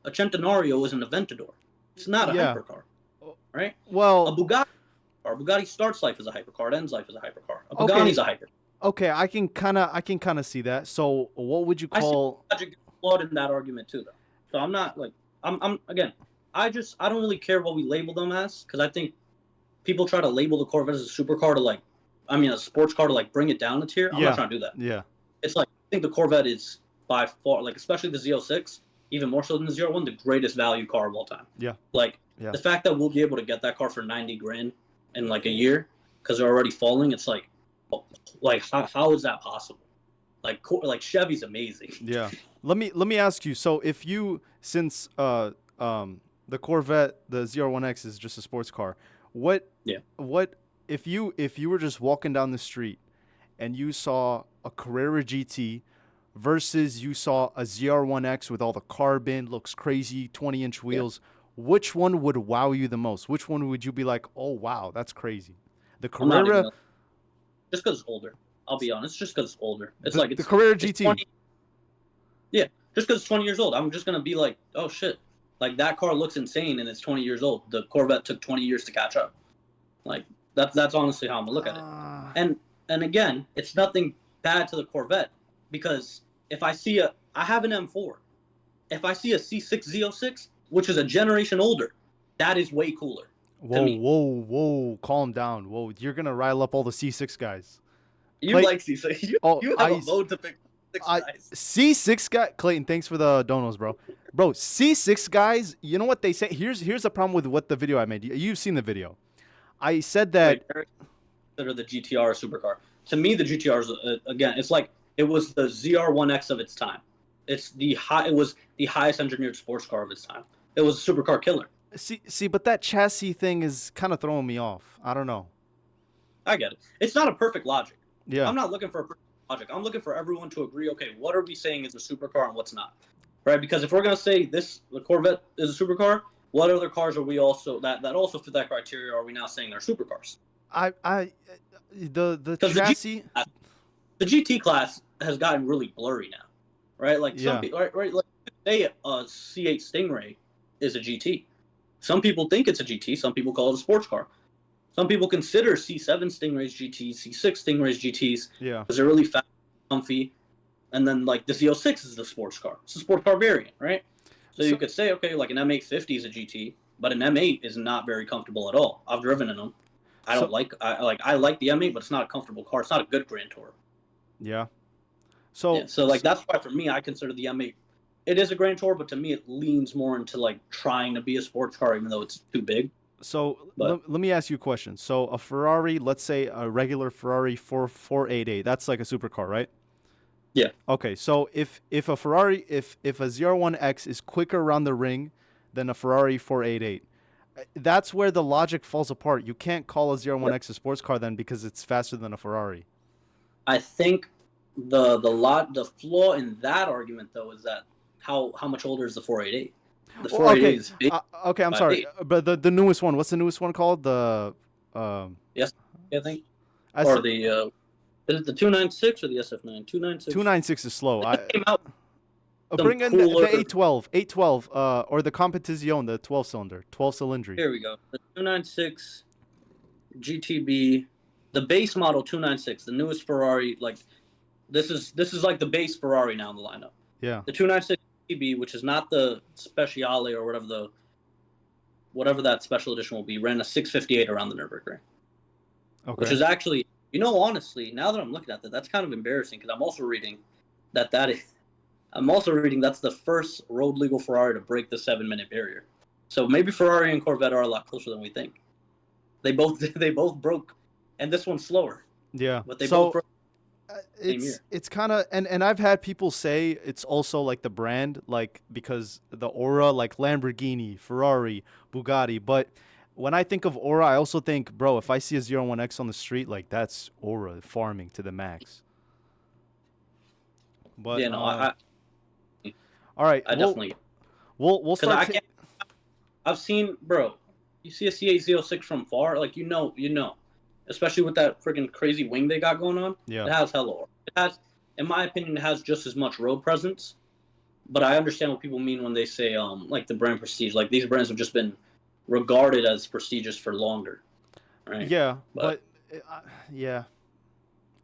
A Centenario is an Aventador. It's not a hypercar, right? Well, a Bugatti starts life as a hypercar, it ends life as a hypercar. A Bugatti's a hypercar. Okay, I can kind of see that. So what would you call? I see logic flawed in that argument too, though. So I'm not like I'm again. I don't really care what we label them as because I think people try to label the Corvette as a supercar to a sports car to like bring it down a tier. I'm not trying to do that. Yeah. It's like I think the Corvette is by far especially the Z06, even more so than the Z01, the greatest value car of all time. Yeah. The fact that we'll be able to get that car for $90,000 in like a year because they're already falling. It's like how is that possible? Like Chevy's amazing. Yeah. Let me ask you. So if since the Corvette, the ZR1X is just a sports car, what if you were just walking down the street and you saw a Carrera GT versus you saw a ZR1X with all the carbon, looks crazy, 20-inch wheels, which one would wow you the most? Which one would you be like, oh wow, that's crazy? The Carrera. Just because it's older. I'll be honest, just because it's older. It's like the Carrera GT. Yeah, just because it's 20 years old, I'm just gonna be like, oh shit, like that car looks insane and it's 20 years old. The Corvette took 20 years to catch up. Like that's honestly how I'm gonna look at it. Uh, And and again, it's nothing bad to the Corvette because if I have an M4. If I see a C6 Z06, which is a generation older, that is way cooler to whoa, me. whoa, whoa! Calm down. Whoa, you're gonna rile up all the C6 guys. You Clay, like C6? You oh, you have a mode to pick six I guys. C6 guy. Clayton, thanks for the donos, bro. Bro, C6 guys. You know what they say? Here's the problem with what the video I made. You've seen the video. I said that. Wait, consider the GTR a supercar. To me, the GTR is again, it's like it was the ZR1X of its time. It was the highest engineered sports car of its time. It was a supercar killer. See, but that chassis thing is kind of throwing me off. I don't know. I get it. It's not a perfect logic. Yeah. I'm not looking for a perfect logic. I'm looking for everyone to agree. Okay, what are we saying is a supercar and what's not? Right? Because if we're gonna say the Corvette is a supercar, what other cars are we also that also fit that criteria? Are we now saying they're supercars? I the Because chassis. the GT class has gotten really blurry now, right? Like some Yeah. people, right? Like say a C8 Stingray is a GT. Some people think it's a GT. Some people call it a sports car. Some people consider C7 Stingrays GTs, C6 Stingrays GTs Yeah. because they're really fast, comfy. And then like the Z06 is the sports car. It's a sports car variant, right? So you could say, okay, like an M850 is a GT, but an M8 is not very comfortable at all. I've driven in them. I So don't like I like the M8, but it's not a comfortable car. It's not a good Grand Tour. yeah. Yeah, So so like that's why for me I consider the M8. It is a Grand Tour, but to me it leans more into like trying to be a sports car, even though it's too big. so But let me ask you a question. So a Ferrari, let's say a regular Ferrari 4488, that's like a supercar, right? yeah, Okay, so if a Ferrari if a ZR1X is quicker around the ring than a Ferrari 488, that's where the logic falls apart. You can't call a ZR1X a sports car then because it's faster than a Ferrari. I think the flaw in that argument though is that how much older is the 488? The Well, 488 okay, is big okay, I'm by sorry, eight. but the newest one. What's the newest one called? The Yes, I think I or the is it the 296 or the SF9? 296. 296 is slow. It just came out some Bring in the cooler. 812, 812, or the Competizione, the 12 cylinder, 12 cylindry. Here we go. The 296 GTB, the base model 296, the newest Ferrari. Like this is like the base Ferrari now in the lineup. Yeah. The 296 GTB, which is not the Speciale or whatever that special edition will be, ran a 658 around the Nürburgring, which Okay. is actually, honestly, now that I'm looking at that, that's kind of embarrassing because I'm also reading that's the first road legal Ferrari to break the 7-minute barrier. So maybe Ferrari and Corvette are a lot closer than we think. They both they both broke, and this one's slower, Yeah. but they both broke the same year. It's kind of and I've had people say it's also like the brand, like because the aura, like Lamborghini, Ferrari, Bugatti. But when I think of aura, I also think, bro, if I see a 01X on the street, like that's aura farming to the max. But Yeah, no, all right, I definitely we'll because I start. can't. I've seen, bro. You see a C8 Z06 from far, like especially with that freaking crazy wing they got going on. Yeah. It has hella aura. It has, in my opinion, it has just as much road presence. But I understand what people mean when they say like the brand prestige. Like these brands have just been regarded as prestigious for longer, right? Yeah, But yeah.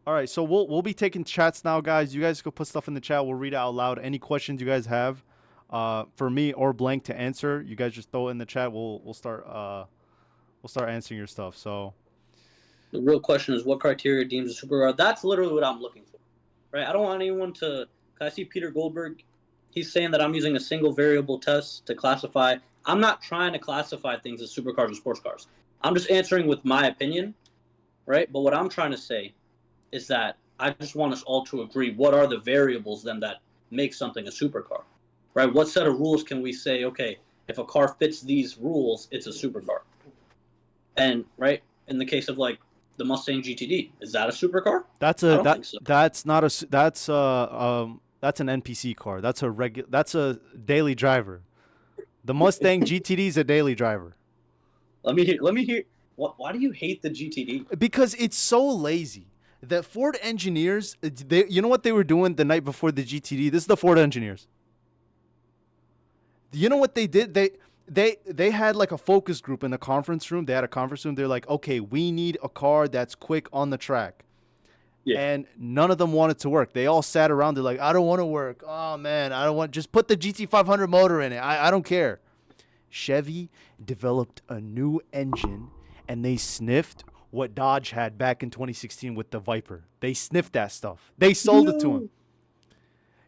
All right, so we'll be taking chats now, guys. You guys go put stuff in the chat. We'll read it out loud. Any questions you guys have, for me or Blankh to answer, you guys just throw it in the chat. We'll start answering your stuff. So the real question is, what criteria deems a supercar? That's literally what I'm looking for, right? I don't want anyone to. I see Peter Goldberg. He's saying that I'm using a single variable test to classify. I'm not trying to classify things as supercars or sports cars. I'm just answering with my opinion, right? But what I'm trying to say is that I just want us all to agree what are the variables then that make something a supercar, right? What set of rules can we say, okay, if a car fits these rules, it's a supercar? And right, in the case of like the Mustang GTD, is that a supercar? that's I a don't think so. that's not a that's an NPC car. That's a daily driver. The Mustang GTD is a daily driver. Let me hear. Why do you hate the GTD? Because it's so lazy. The Ford engineers, you know what they were doing the night before the GTD? This is the Ford engineers. You know what they did? They had like a focus group in the conference room. They had a conference room. They're like, okay, we need a car that's quick on the track. Yeah. And none of them wanted to work. They all sat around. They're like, I don't want to work. Oh man, I don't want. Just put the GT500 motor in it. I don't care. Chevy developed a new engine, and they sniffed what Dodge had back in 2016 with the Viper. They sniffed that stuff. They sold it to him.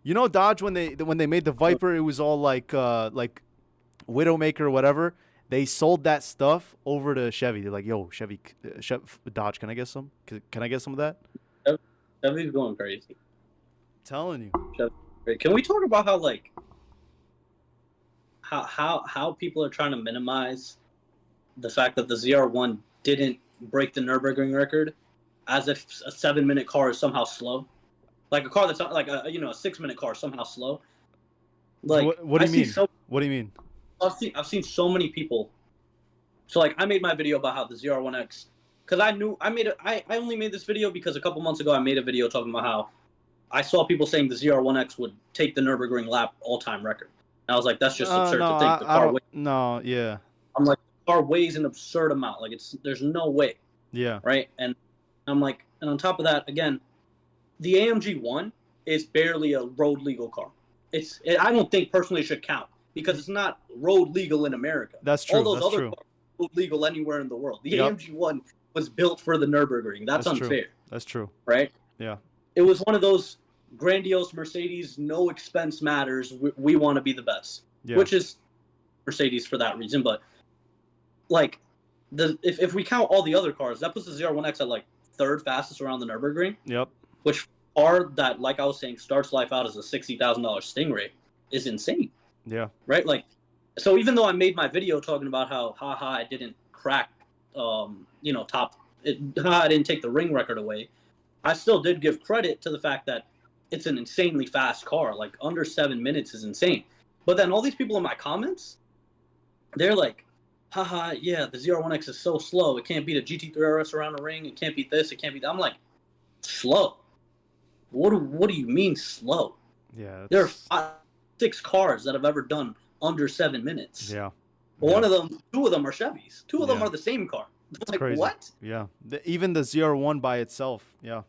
You know, Dodge when they made the Viper, it was all like Widowmaker or whatever. They sold that stuff over to Chevy. They're like, yo, Chevy, Dodge, can I get some? Can I get some of that? Chevy's going crazy. Telling you. Can we talk about how like how people are trying to minimize the fact that the ZR1 didn't break the Nürburgring record, as if a 7-minute car is somehow slow, like a car that's like a 6-minute car is somehow slow. Like what do you mean? What do you mean? I've seen so many people. So like I made my video about how the ZR1X, because I only made this video because a couple months ago I made a video talking about how I saw people saying the ZR1X would take the Nürburgring lap all-time record. And I was like, that's just absurd to think. The car yeah. I'm like, the car weighs an absurd amount. Like there's no way. Yeah. Right. And I'm like, and on top of that, again, the AMG 1 is barely a road legal car. I don't think personally it should count because it's not road legal in America. That's true. All those That's other true. cars are road legal anywhere in the world. The AMG 1 was built for the Nürburgring. That's unfair. True. That's true. Right? Yeah. It was one of those grandiose Mercedes, no expense matters. We want to be the best, which is Mercedes for that reason. But like, if we count all the other cars, that puts the ZR1X at like third fastest around the Nürburgring. Yep. Which car that, like I was saying, starts life out as a $60,000 Stingray is insane. Yeah. Right. Like, so even though I made my video talking about how I didn't crack, I didn't take the ring record away, I still did give credit to the fact that it's an insanely fast car. Like under 7 minutes is insane. But then all these people in my comments, they're like, yeah, the ZR1X is so slow. It can't beat a GT3 RS around the ring. It can't beat this. It can't beat that. I'm like, slow? What do you mean slow? Yeah. There are 6 cars that have ever done under 7 minutes. Yeah. But two of them are Chevys. Two of them are the same car. That's like, crazy. What? Yeah. Even the ZR1 by itself. Yeah.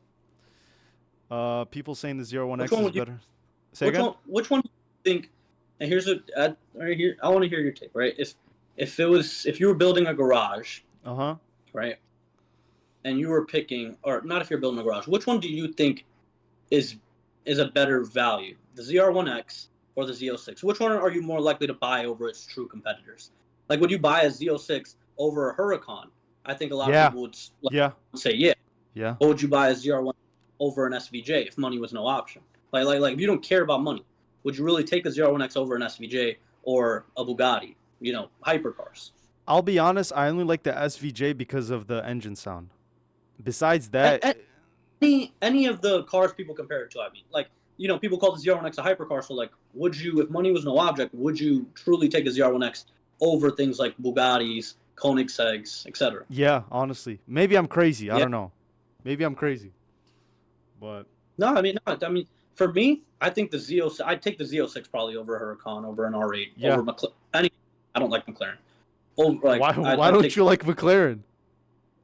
People saying the ZR1X is better. Say again? Which one do you think? And here's right here. I want to hear your take. Right? If you were building a garage. Right. And you were picking, or not if you're building a garage. Which one do you think is a better value? The ZR1X or the Z06? Which one are you more likely to buy over its true competitors? Like, would you buy a Z06 over a Huracan? I think a lot of people would say yeah. Yeah. Or would you buy a ZR1 over an SVJ if money was no option? Like if you don't care about money, would you really take a ZR1X over an SVJ or a Bugatti? Hypercars. I'll be honest, I only like the SVJ because of the engine sound. Besides that, any of the cars people compare it to, I mean, like, people call the ZR1X a hypercar. So like, would you, if money was no object, would you truly take a ZR1X over things like Bugattis, Koenigsegg's, etc.? Yeah, honestly, maybe I'm crazy. I don't know. Maybe I'm crazy. But no, I mean, for me, I think the Z06. I'd take the Z06 probably over a Huracan, over an R8, over McLaren. I don't like McLaren. Why don't you like McLaren?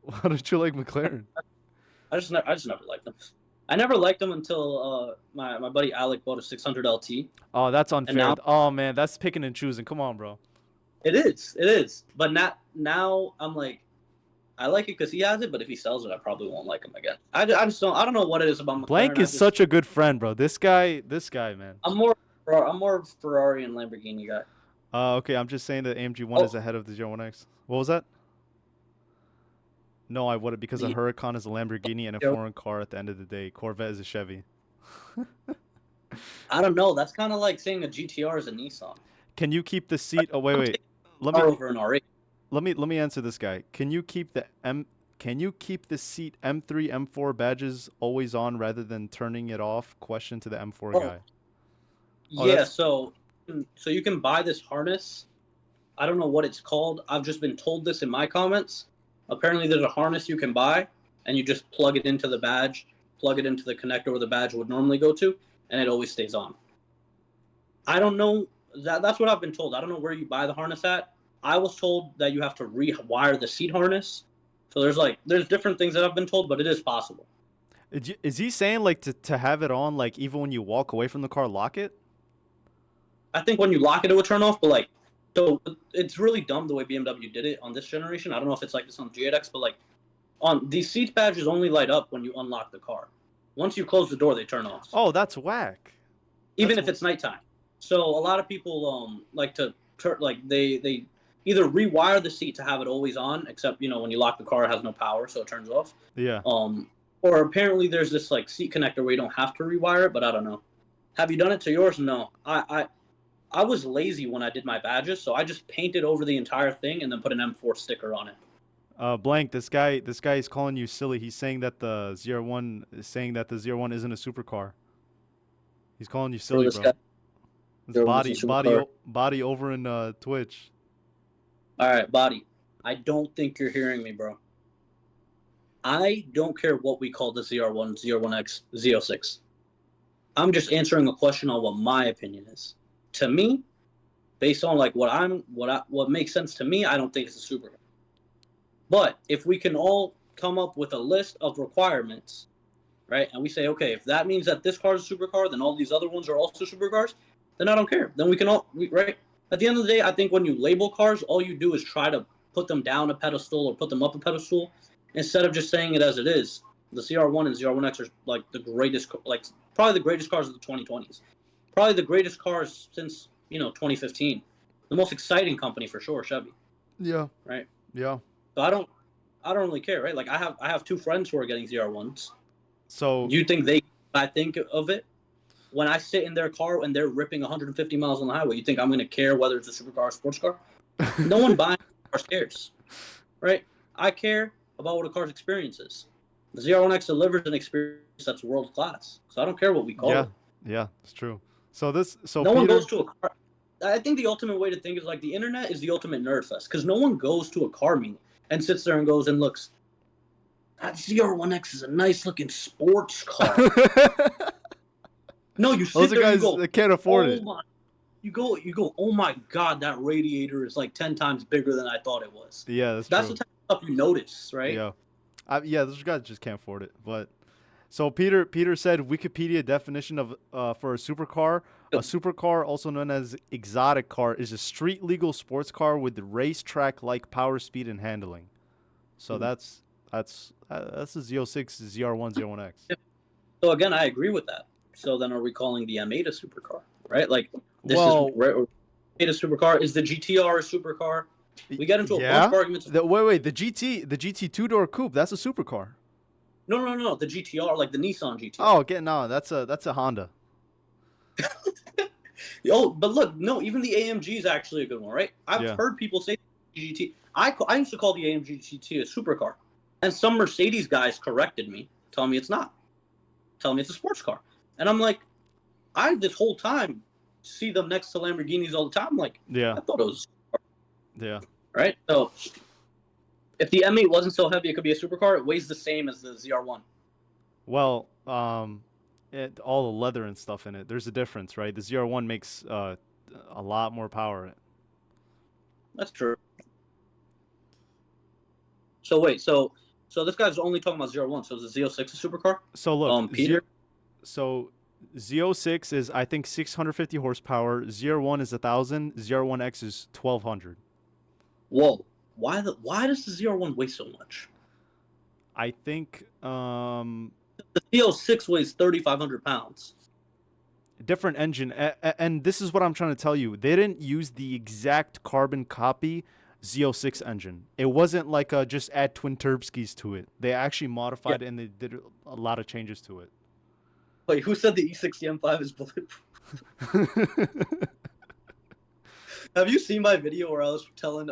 Why don't you like McLaren? I just never liked them. I never liked them until my buddy Alec bought a 600 LT. Oh, that's unfair. Oh man, that's picking and choosing. Come on, bro. It is. But now I'm like, I like it because he has it. But if he sells it, I probably won't like him again. I don't know what it is about McLaren. Blankh is such a good friend, bro. This guy, man. I'm more Ferrari and Lamborghini guy. Okay, I'm just saying that AMG 1 is ahead of the ZR1X. What was that? No, I wouldn't, because a Huracan is a Lamborghini and a foreign car at the end of the day. Corvette is a Chevy. I don't know. That's kind of like saying a GTR is a Nissan. Can you keep the seat? Oh, wait. Over an R8. Let me answer this guy. Can you keep the seat M3, M4 badges always on rather than turning it off? Question to the M4 guy. Yeah, so you can buy this harness. I don't know what it's called. I've just been told this in my comments. Apparently, there's a harness you can buy, and you just plug it into the badge, plug it into the connector where the badge would normally go to, and it always stays on. I don't know. That's what I've been told. I don't know where you buy the harness at. I was told that you have to rewire the seat harness. So there's different things that I've been told, but it is possible. Is he saying like to have it on like even when you walk away from the car, lock it? I think when you lock it, it would turn off. But like, so it's really dumb the way BMW did it on this generation. I don't know if it's like this on the G8X, but like on these seat badges only light up when you unlock the car. Once you close the door, they turn off. Oh, that's whack. Even if it's nighttime. So a lot of people like to like they either rewire the seat to have it always on, except when you lock the car, it has no power, so it turns off. Yeah. Or apparently there's this like seat connector where you don't have to rewire it, but I don't know. Have you done it to yours? No. I was lazy when I did my badges, so I just painted over the entire thing and then put an M4 sticker on it. Blank, this guy is calling you silly. He's saying that the ZR1 is saying that the ZR1 isn't a supercar. He's calling you silly, bro. It's body over in Twitch. All right, body. I don't think you're hearing me, bro. I don't care what we call the ZR1, ZR1X, Z06. I'm just answering a question on what my opinion is. To me, based on like what makes sense to me, I don't think it's a supercar. But if we can all come up with a list of requirements, right, and we say, okay, if that means that this car is a supercar, then all these other ones are also supercars, then I don't care. Then we can all, right? At the end of the day, I think when you label cars, all you do is try to put them down a pedestal or put them up a pedestal instead of just saying it as it is. The CR1 and ZR1X are like the greatest, like probably the greatest cars of the 2020s. Probably the greatest cars since, 2015. The most exciting company for sure, Chevy. Yeah. Right? Yeah. So I don't really care, right? Like I have two friends who are getting ZR1s. So do you think I think of it? When I sit in their car and they're ripping 150 miles on the highway, you think I'm going to care whether it's a supercar or a sports car? No one buying cars cares, right? I care about what a car's experience is. The ZR1X delivers an experience that's world class, so I don't care what we call it. Yeah, it's true. So no one goes to a car. I think the ultimate way to think is like the internet is the ultimate nerd fest because no one goes to a car meet and sits there and goes and looks. That ZR1X is a nice looking sports car. No, you sit those there guys and you go, that can't afford it. You go, oh my god, that radiator is like 10 times bigger than I thought it was. Yeah, that's true. The type of stuff you notice, right? Yeah, those guys just can't afford it. But so Peter said Wikipedia definition of for a supercar. A supercar, also known as exotic car, is a street legal sports car with racetrack like power, speed, and handling. So that's a Z06, ZR1, ZR1X. Yeah. So again, I agree with that. So then, are we calling the M8 a supercar? Right? Like this is M8 a supercar. Is the GTR a supercar? We get into a bunch of arguments. The GT 2-door coupe, that's a supercar. No. The GTR, like the Nissan GTR. Oh, that's a Honda. But look, no, even the AMG is actually a good one, right? I've heard people say GT. I used to call the AMG GT a supercar, and some Mercedes guys corrected me, telling me it's not, telling me it's a sports car, and I'm like, this whole time see them next to Lamborghinis all the time. I'm like, I thought it was a supercar. Yeah. Right. So if the M8 wasn't so heavy, it could be a supercar. It weighs the same as the ZR1. Well, all the leather and stuff in it. There's a difference, right? The ZR1 makes a lot more power. That's true. So wait, so this guy's only talking about ZR1. So is the Z06 a supercar? So look, Peter. So Z06 is I think 650 horsepower. ZR1 is 1,000. ZR1X is 1,200. Whoa! Why does the ZR1 weigh so much? I think the Z06 weighs 3,500 pounds. Different engine, and this is what I'm trying to tell you. They didn't use the exact carbon copy Z06 engine. It wasn't like just add twin turbskis to it. They actually modified it and they did a lot of changes to it. Wait, who said the E60 M5 is bulletproof? Have you seen my video where I was telling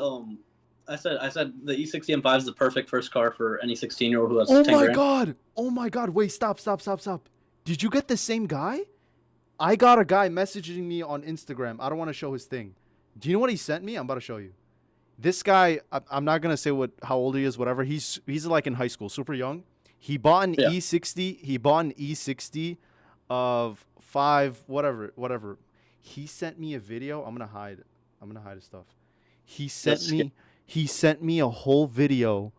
I said the E60 M5 is the perfect first car for any 16-year-old who has 10 grand? Oh my god! Wait, stop! Did you get the same guy? I got a guy messaging me on Instagram. I don't want to show his thing. Do you know what he sent me? I'm about to show you. This guy, I'm not gonna say how old he is, whatever. He's like in high school, super young. He bought an Yeah. E60. He bought an E60 of whatever. He sent me a video. I'm gonna hide. I'm gonna hide his stuff. He sent That's me. He sent me a whole video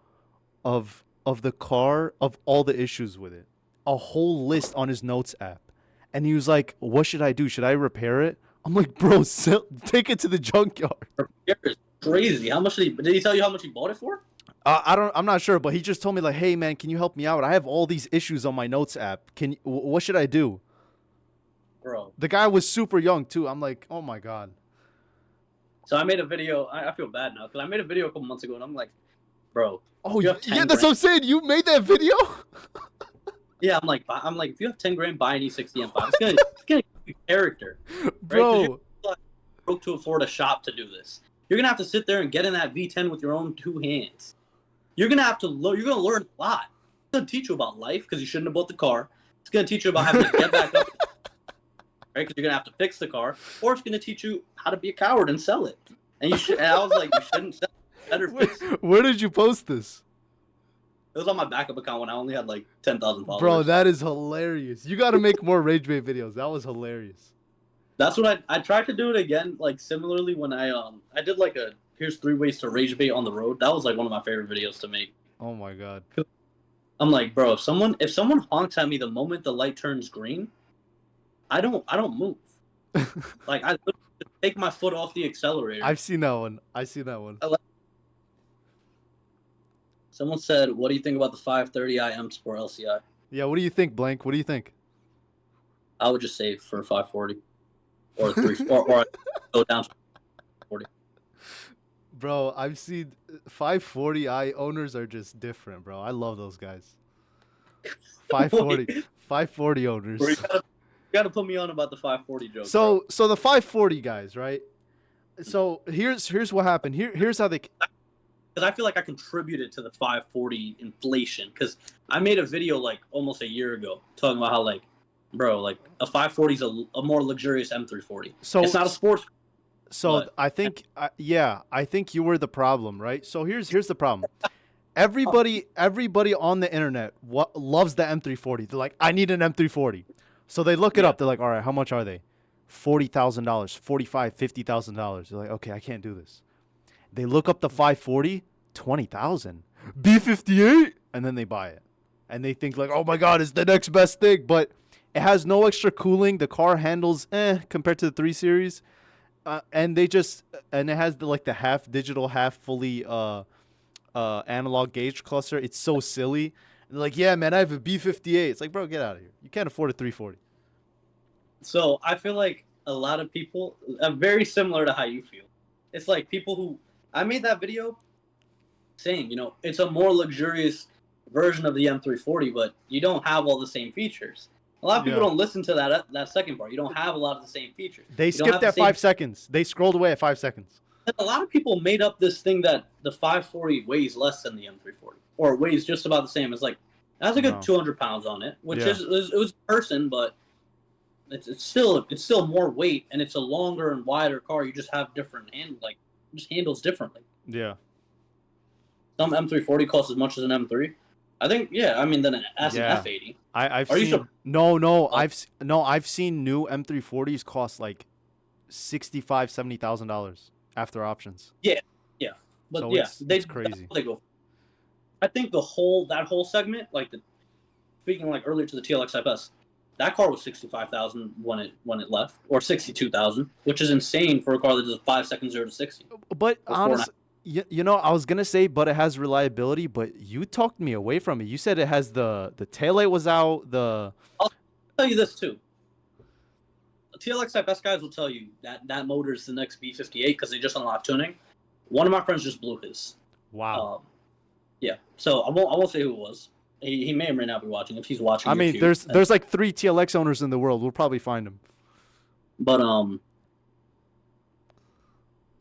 of the car, of all the issues with it, a whole list on his notes app, and he was like, "What should I do? Should I repair it?" I'm like, "Bro, take it to the junkyard." it's crazy. How much did he tell you how much he bought it for? I'm not sure, but he just told me like, "Hey man, can you help me out? I have all these issues on my notes app. What should I do?" Bro. The guy was super young too. I'm like, "Oh my god." So I made a video. I feel bad now because I made a video a couple months ago, and I'm like, bro. Oh you yeah, have 10 that's what I'm saying. You made that video? Yeah, I'm like, if you have 10 grand, buy an E60 M5. It's gonna give you character, Bro. Right? You're broke to afford a shop to do this. You're gonna have to sit there and get in that V10 with your own 2 hands. You're gonna have to learn. You're gonna learn a lot. It's gonna teach you about life because you shouldn't have bought the car. It's gonna teach you about having to get back up, right? Because you're gonna have to fix the car, or it's gonna teach you how to be a coward and sell it. And you should. And I was like, you shouldn't sell it. Better fix it. Where did you post this? It was on my backup account when I only had like 10,000 followers. Bro, that is hilarious. You got to make more Rage Bait videos. That was hilarious. That's what I tried to do it again, like similarly when I did like a here's 3 ways to rage bait on the road. That was like one of my favorite videos to make. Oh my god. I'm like, bro, if someone honks at me the moment the light turns green, I don't move. Like I literally just take my foot off the accelerator. I've seen that one. Someone said, "What do you think about the 530i M Sport LCI?" Yeah, what do you think, Blankh? What do you think? I would just save for 540 or 3 or go down to 40. Bro, I've seen 540i owners are just different, bro. I love those guys. 540 owners. You gotta put me on about the 540 joke. So the 540 guys, right? So here's what happened. Here's how they. Because I feel like I contributed to the 540 inflation. Because I made a video like almost a year ago talking about how like, bro, like a 540 is a more luxurious M340. So it's not a sports. So but, I think, I think you were the problem, right? So here's the problem. Everybody on the internet loves the M340. They're like, I need an M340. So they look it up. They're like, all right, how much are they? $40,000, $45,000, $50,000. They're like, okay, I can't do this. They look up the 540, 20,000, B58, and then they buy it, and they think like, oh my god, it's the next best thing. But it has no extra cooling. The car handles compared to the 3 Series, and it has the half digital, half fully analog gauge cluster. It's so silly. And they're like, yeah, man, I have a B58. It's like, bro, get out of here. You can't afford a 340. So I feel like a lot of people are very similar to how you feel. It's like people who. I made that video saying, it's a more luxurious version of the M340, but you don't have all the same features. A lot of people don't listen to that second part. You don't have a lot of the same features. They skipped that 5 seconds. They scrolled away at 5 seconds. A lot of people made up this thing that the 540 weighs less than the M340, or weighs just about the same. It's like, it has a good 200 pounds on it, which it was a person, but it's still more weight, and it's a longer and wider car. You just have different just handles differently. Yeah. Some M340 costs as much as an M3. I think, then as an F80. I've seen I've seen new M340s cost like $65,000-$70,000 after options. Yeah, but so it's crazy. They go. I think that whole segment, speaking earlier to the TLX FS, that car was 65,000 when it left, or 62,000, which is insane for a car that does 5 seconds 0 to 60. But honestly, I was gonna say, but it has reliability. But you talked me away from it. You said it has the taillight was out. I'll tell you this too. The TLX FS guys will tell you that motor is the next B58 because they just unlocked tuning. One of my friends just blew his. Wow. Yeah. So I won't say who it was. He may or may not be watching. If he's watching, I mean, there's like 3 TLX owners in the world. We'll probably find him. But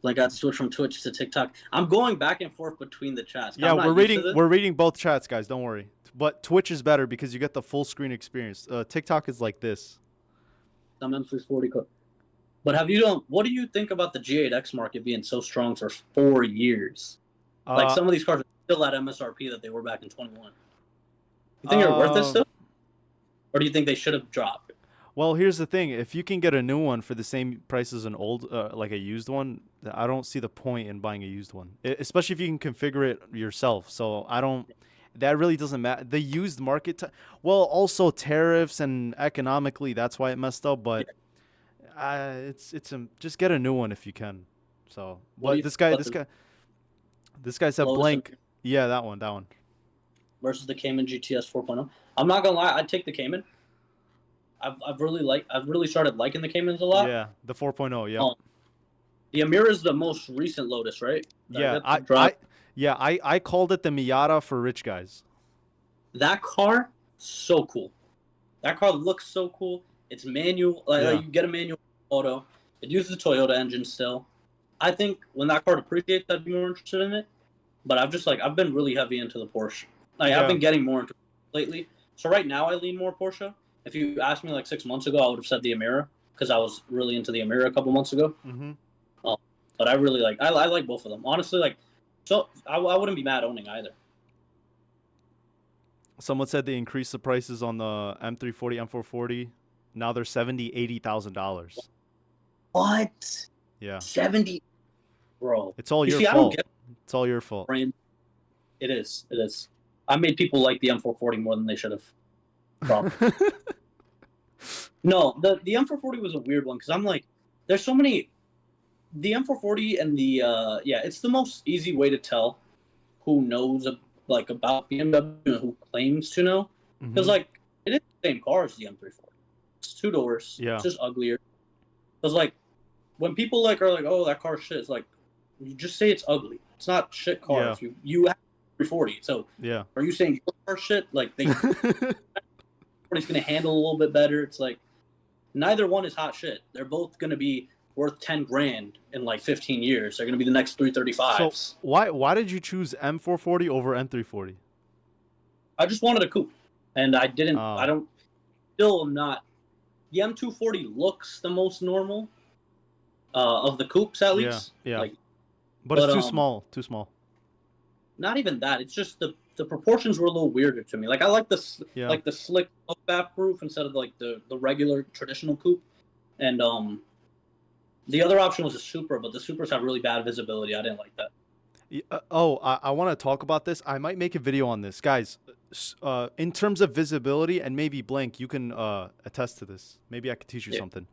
I got to switch from Twitch to TikTok. I'm going back and forth between the chats. Yeah, we're reading both chats, guys. Don't worry. But Twitch is better because you get the full screen experience. TikTok is like this. I'm M340. But what do you think about the G8X market being so strong for 4 years? Some of these cars are still at MSRP that they were back in 21. You think they're worth it Um, still, or do you think they should have dropped? well, here's the thing: if you can get a new one for the same price as an old, like a used one, I don't see the point in buying a used one, especially if you can configure it yourself. So I don't. That really doesn't matter. The used market, well, also tariffs and economically, that's why it messed up. But just get a new one if you can. So, What do but you think about the this guy said Lotus and blank. Yeah, that one, that one. versus the Cayman GTS 4.0? I'm not gonna lie, I'd take the Cayman. I've really started liking the Caymans a lot. Yeah, the 4.0. Yep. Um, the Amira is the most recent Lotus, right? I Yeah, got to drive I called it the Miata for rich guys. that car. So cool. That car looks so cool. It's manual. Like Yeah. you get a manual auto. It uses a Toyota engine still. I think when that car depreciates, I'd be more interested in it. But I've been really heavy into the Porsche. Like I've Yeah. been getting more into it lately. So right now I lean more Porsche. If you asked me like 6 months ago, I would have said the Amira because I was really into the Amira a couple months ago. Mm-hmm. But I really like I like both of them honestly. Like so I wouldn't be mad owning either. Someone said they increased the prices on the M340, M440. Now they're $80,000. What? Yeah. 70, bro. It's all You your see, I don't fault. get It's all your fault. brand. It is. It is. I made people like the M440 more than they should have. Probably. No, the M440 was a weird one because I'm like, there's so many. The M440 and the yeah, it's the most easy way to tell who knows like about BMW and who claims to know because Mm-hmm. like it is the same car as the M340. It's two doors. It's Yeah. just uglier. Because like when people like are like, oh that car's shit, it's like you just say it's ugly. It's not shit car. Yeah. If you have 340, so Yeah. are you saying your car shit? Like they 40's gonna handle a little bit better. It's like neither one is hot shit. They're both gonna be worth 10 grand in like 15 years. They're gonna be the next So 335s. why did you choose M440 over M340? I just wanted a coupe, and I didn't. I Oh, don't. Still am not. The M240 looks the most normal of the coupes, at yeah, least. yeah. Like, But it's but too small. Too small. not even that. It's just the proportions were a little weirder to me. Like I like Yeah. like the slick back roof instead of like the regular traditional coupe, and the other option was a Supra, but the Supras have really bad visibility. I didn't like that. I want to talk about this. I might make a video on this, guys. In terms of visibility, and maybe Blank, you can attest to this. Maybe I could teach you Yeah. something.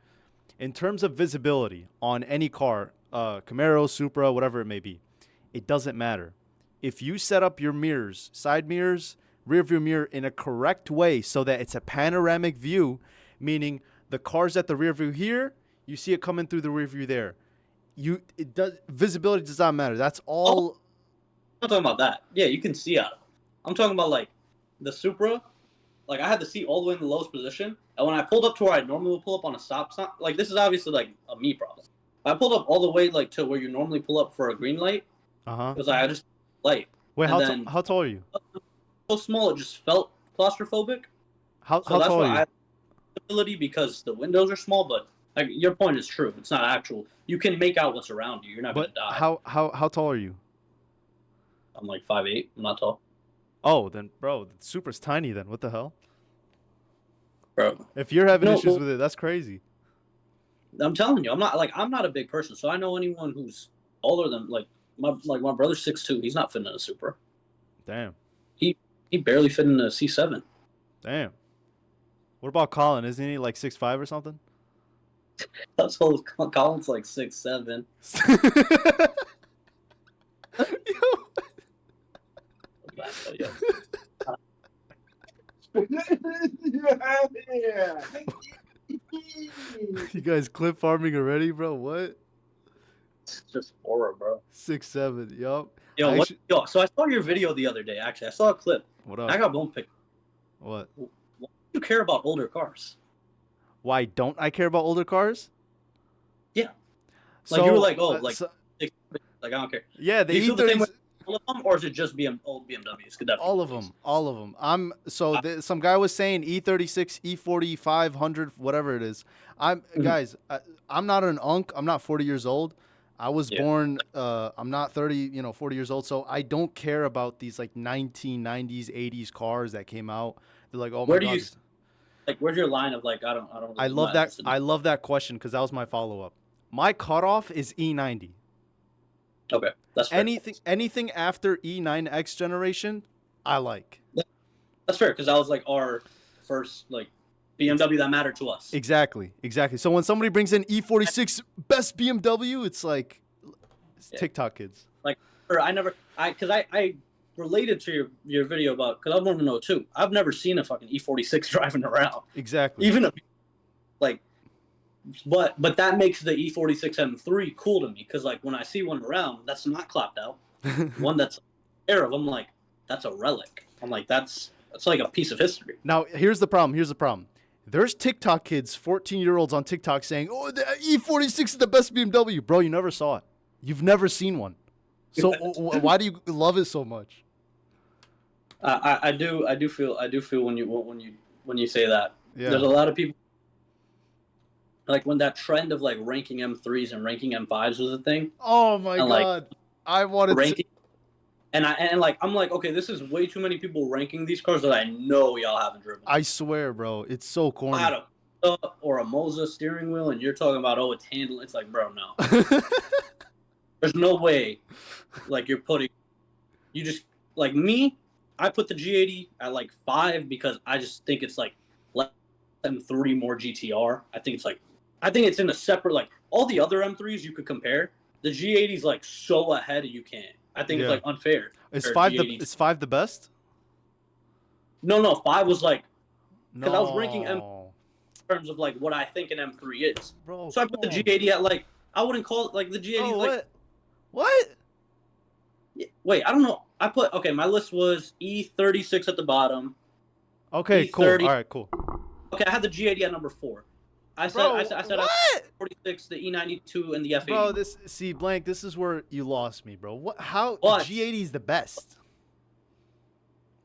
In terms of visibility on any car, Camaro, Supra, whatever it may be, it doesn't matter. If you set up your mirrors, side mirrors, rear view mirror in a correct way so that it's a panoramic view, meaning the car's at the rear view here, you see it coming through the rear view there. It does visibility does not matter. That's Oh, all. I'm not talking about that. Yeah, you can see out of it. I'm talking about like the Supra. Like I had the seat all the way in the lowest position, and when I pulled up to where I normally would pull up on a stop sign, like this is obviously like a me problem. I pulled up all the way like to where you normally pull up for a green light Uh-huh. because I just light, Wait, and then how tall are you? so small it just felt claustrophobic. So How that's tall why are I you? have ability because the windows are small. But like, your point is true. It's not actual. You can make out what's around you. You're not gonna But die. how tall are you? I'm like 5'8". I'm not tall, Oh, then bro, the Supra's tiny then. What the hell? bro. If you're having No, issues with it, that's crazy. I'm telling you, I'm not a big person, so I know anyone who's older than my brother's 6'2". He's not fitting in a Supra. Damn. He he barely fit in a C7. Damn. What about Colin? Isn't he like 6'5" or something? That's all. Colin's like 6'7". Yeah. You guys clip farming already, bro? What? It's just horror, bro. 6'7". Yup. Yo, what? Yo, so I saw your video the other day. Actually, I saw a clip. What I up? got bone picked. What? Why do you care about older cars? Why don't I care about older cars? Yeah, like So, you were like, oh, like, so like I don't care. yeah, the Do you feel the same way E30s, with all of them, or is it just old BMWs? Could that be all of them, all of them. Some guy was saying E36, E40, 500, whatever it is. I'm not an unk. I'm not 40 years old. I was Yeah. born. I'm not 30, 40 years old, so I don't care about these like 1990s, 80s cars that came out. They're like, oh my Where do god, you like? Where's your line of like? I don't I really. I'm love not that. interested. I love that question because that was my follow up. My cutoff is E90. Okay, that's fair. Anything after E9X generation, I like. That's fair because that was like our first like Ex- BMW that mattered to us. exactly. So when somebody brings in E46 best BMW, it's like it's Yeah. TikTok kids. Like, or I never, I related to your video about because I want to know too. I've never seen a fucking E46 driving around, Exactly. even a, like, but that makes the E46 M3 cool to me because like when I see one around that's not clapped out, one that's air of, I'm like that's a relic. I'm like that's like a piece of history. Now here's the problem. There's TikTok kids, 14-year-olds on TikTok saying, "Oh, the E46 is the best BMW." Bro, you never saw it. You've never seen one. So why do you love it so much? I do feel when you say that. Yeah. There's a lot of people like when that trend of like ranking M3s and ranking M5s was a thing, Oh my and like god. I wanted to. ranking and like I'm like okay, this is way too many people ranking these cars that I know y'all haven't driven. I swear, bro, it's so corny. Had a or a Moza steering wheel, and you're talking about oh it's handling. It's like bro, no, there's no way. Like you're putting, you just like me. I put the G80 at like 5 because I just think it's like less than 3 more GTR. I think it's in a separate like all the other M3s you could compare. The G80 is like so ahead you can't. I think it's Yeah. like unfair. Is Or five the G80. is five the best? No, 5 was like because I was ranking M No. in terms of like what I think an M3 is. Bro, So I come put the on. G80 at like I wouldn't call it like the G80 Bro, is like what? wait, I don't know. I put okay, my list was E36 at the bottom. Okay, cool. E30. All right, cool. Okay, I had the G80 at number 4. I said Bro, I said I said what? 46, the E92 and the F80. Bro, Blank, this is where you lost me, bro. How What? G80 is the best?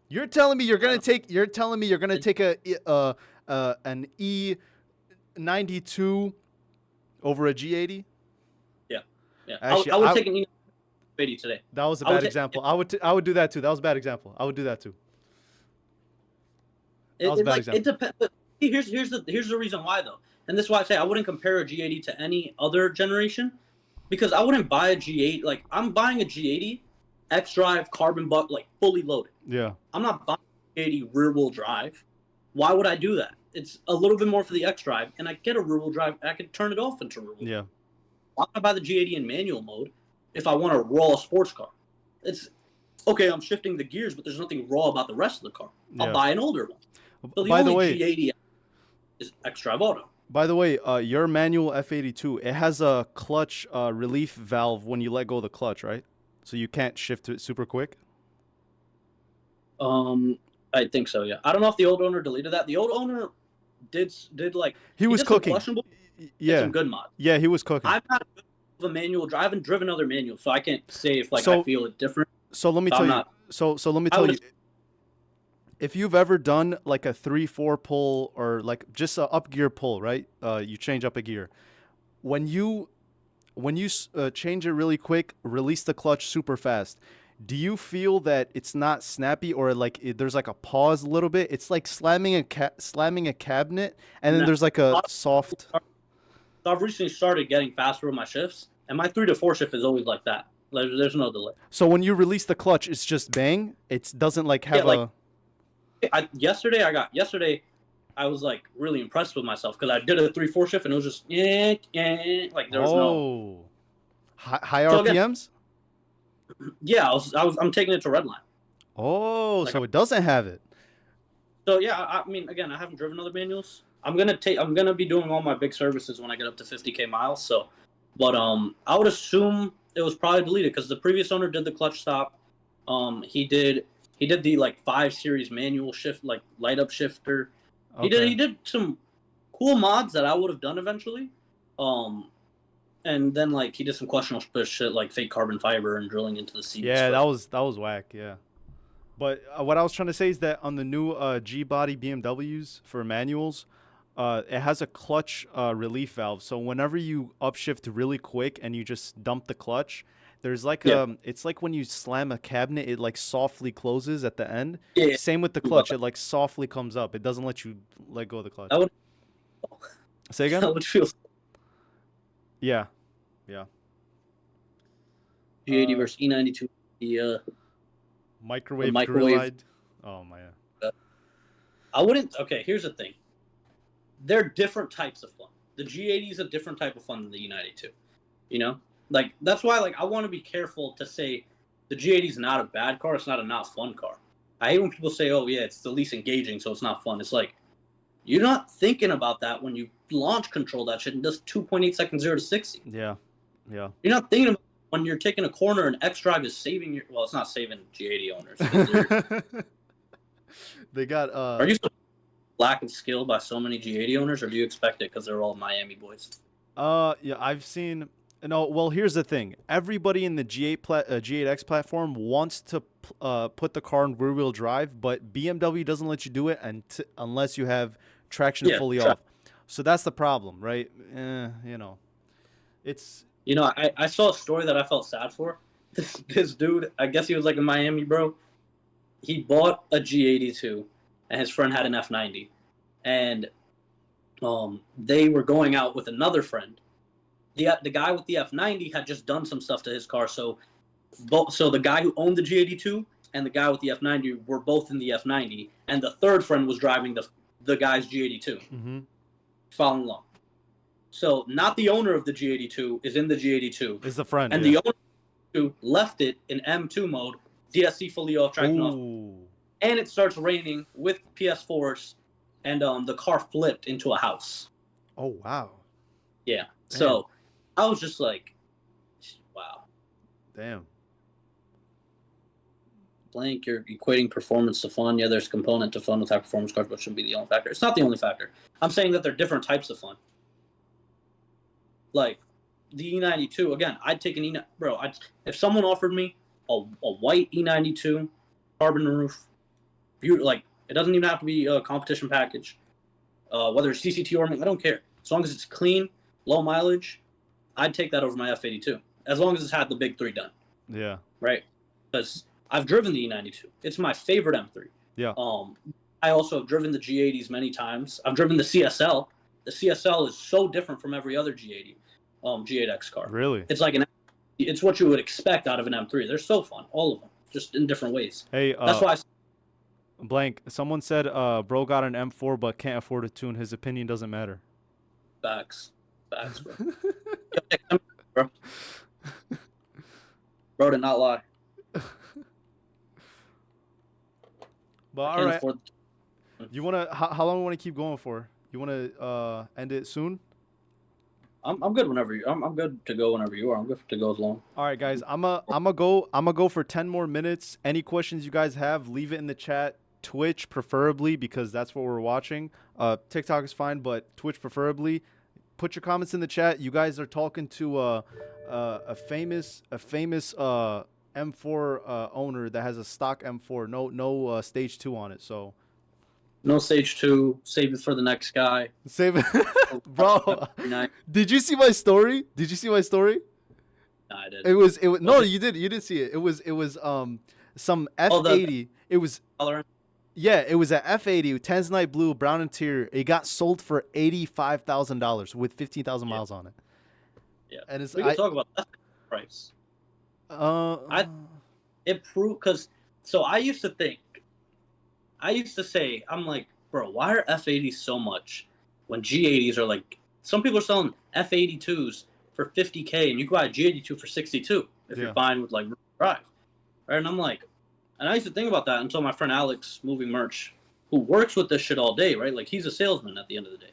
You're telling me you're gonna take an E92 over a G80? Yeah. Actually, I would take an E80 today. that was a I would bad take- example. I would do that too. That was a bad example. I would do that too. That was a bad Like example. it depends. Here's the reason why though, and this is why I say I wouldn't compare a G80 to any other generation, because I wouldn't buy a G8 like I'm buying a G80 X drive carbon buck like fully loaded. Yeah. I'm not buying a G80 rear wheel drive. Why would I do that? It's a little bit more for the X drive, and I get a rear wheel drive. I can turn it off into rear wheel. Yeah. Why would I buy the G80 in manual mode if I want a raw sports car? It's okay. I'm shifting the gears, but there's nothing raw about the rest of the car. I'll Yeah. buy an older one. So the By the only way, G80 is X-Drive Auto. your manual F82, it has a clutch relief valve when you let go of the clutch, right? So you can't shift it super quick. I think so. Yeah, I don't know if the old owner deleted that. The old owner did like He was did some cooking. questionable, did Yeah. some good mods. Yeah, he was cooking. I'm not good with a manual drive. I haven't driven other manuals, so I can't say if like So- I feel it different. So let me I'm tell you. not- So let me I tell you. would've- If you've ever done like a 3-4 pull or like just a up gear pull, right? You change up a gear. When you change it really quick, release the clutch super fast. Do you feel that it's not snappy or like there's like a pause a little bit? It's like slamming a cabinet, and then No. there's like a soft. So I've recently started getting faster with my shifts, and my 3 to 4 shift is always like that. There's no delay. So when you release the clutch, it's just bang. It doesn't like have like- Yesterday I was like really impressed with myself because I did a 3-4 shift and it was just like there was no high So again- RPMs. I'm taking it to redline. Oh, Like so it doesn't have it. So yeah, I mean again I haven't driven other manuals. I'm gonna be doing all my big services when I get up to 50K miles. So, but I would assume it was probably deleted because the previous owner did the clutch stop. He did the like 5 series manual shift like light up shifter. He did some cool mods that I would have done eventually. And then like he did some questionable shit like fake carbon fiber and drilling into the seats. Yeah, that was whack. Yeah, but what I was trying to say is that on the new G body BMWs for manuals, it has a clutch relief valve. So whenever you upshift really quick and you just dump the clutch, there's like Yeah. it's like when you slam a cabinet, it like softly closes at the end. Yeah. Yeah. Same with the About clutch, it like softly comes up. It doesn't let you let go of the clutch. that would Say again? that would feel Yeah, yeah. G80 Uh, versus E92. The microwave grill microwave. eyed. Oh man. I wouldn't. Okay, here's the thing. They're different types of fun. The G80 is a different type of fun than the E92. You know, like that's why like I want to be careful to say the G80 is not a bad car. It's not a not fun car. I hate when people say, "Oh yeah, it's the least engaging, so it's not fun." It's like you're not thinking about that when you launch control that shit and does 2.8 seconds 0 to 60. Yeah, yeah. You're not thinking about when you're taking a corner and X Drive is saving your. Well, it's not saving G80 owners. 'Cause They got are you so lack of skill by so many G80 owners, or do you expect it because they're all Miami boys? Yeah, I've seen. No, well, here's the thing. Everybody in the G8X platform wants to put the car in rear-wheel drive, but BMW doesn't let you do it unless you have traction Yeah, fully off. So that's the problem, right? You know, it's You know, I saw a story that I felt sad for. This dude, I guess he was like a Miami bro. He bought a G82, and his friend had an F90, and they were going out with another friend. The guy with the F90 had just done some stuff to his car, so the guy who owned the G82 and the guy with the F90 were both in the F90, and the third friend was driving the guy's G82, mm-hmm. following along. So not the owner of the G82 is in the G82, It's the friend, and yeah. the owner who left it in M2 mode, DSC fully off, traction off, and it starts raining with PS4s, and the car flipped into a house. Oh wow. Yeah. Damn. So I was just like, wow. Damn. Blank, you're equating performance to fun. Yeah, there's a component to fun with high performance cars, but shouldn't be the only factor. It's not the only factor. I'm saying that they're different types of fun. Like the E92, again, I'd take an E. Bro, if someone offered me a white E92, carbon roof, like it doesn't even have to be a competition package. Whether it's CCT or I don't care. As long as it's clean, low mileage, I'd take that over my F82. As long as it's had the big three done. Yeah. Right? Because I've driven the E92. It's my favorite M3. Yeah. I also have driven the G80s many times. I've driven the CSL. The CSL is so different from every other G80, G8X car. Really? It's like it's what you would expect out of an M3. They're so fun, all of them, just in different ways. Hey, that's why. Blank. Someone said, bro got an M4 but can't afford to tune. His opinion doesn't matter. Facts, bro. Bro did not lie. But all right. You wanna? How long you wanna keep going for? You wanna end it soon? I'm good whenever you. I'm good to go whenever you are. I'm good to go as long. All right, guys. I'm a go for 10 more minutes. Any questions you guys have, leave it in the chat. Twitch preferably, because that's what we're watching. TikTok is fine, but Twitch preferably. Put your comments in the chat. You guys are talking to a famous M4 owner that has a stock M4. No stage 2 on it. So no stage 2. Save it for the next guy. Save it, bro. Did you see my story? No, I didn't. It was no, you did see it. It was some F80. It was yeah, it was an F80 Tanzanite blue, brown interior. It got sold for $85,000 with 15,000 miles on it. Yeah, and it's we can talk about that price. It proved because I used to say, I'm like, bro, why are F80s so much when G80s are like, some people are selling F82s for $50K and you can buy a G82 for $62 if you're fine with like drive, right? And I'm like, and I used to think about that until my friend Alex, Moving Merch, who works with this shit all day, right? Like he's a salesman at the end of the day.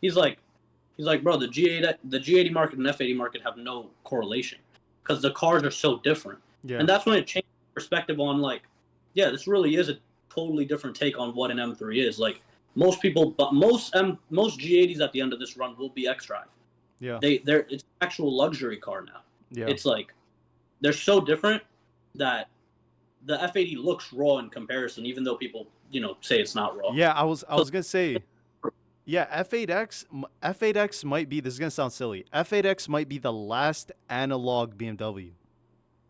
He's like, bro, the G80 market and F80 market have no correlation because the cars are so different. Yeah. And that's when it changed perspective on like, yeah, this really is a totally different take on what an M3 is. Like most people, but most G80s at the end of this run will be X-Drive. Yeah. It's an actual luxury car now. Yeah. It's like they're so different that the F80 looks raw in comparison, even though people, say it's not raw. Yeah, I was gonna say. Yeah, F8X might be. This is gonna sound silly. F8X might be the last analog BMW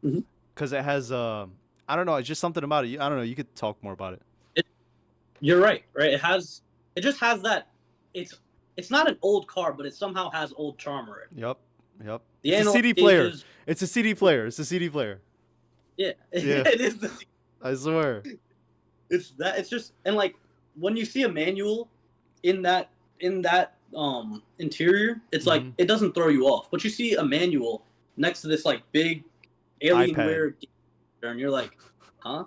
Hmm. because it has. I don't know. It's just something about it. I don't know. You could talk more about it. It, you're right, right? It just has that. It's it's not an old car, but it somehow has old charm already. Yep. Yep. The It's a analog CD player. stages, It's a CD player. It's a CD player. yeah, Yeah. it is. I swear. It's that. It's just and like when you see a manual in that interior, it's like Hmm. it doesn't throw you off. But you see a manual next to this like big iPad. Alienware, and you're like, huh?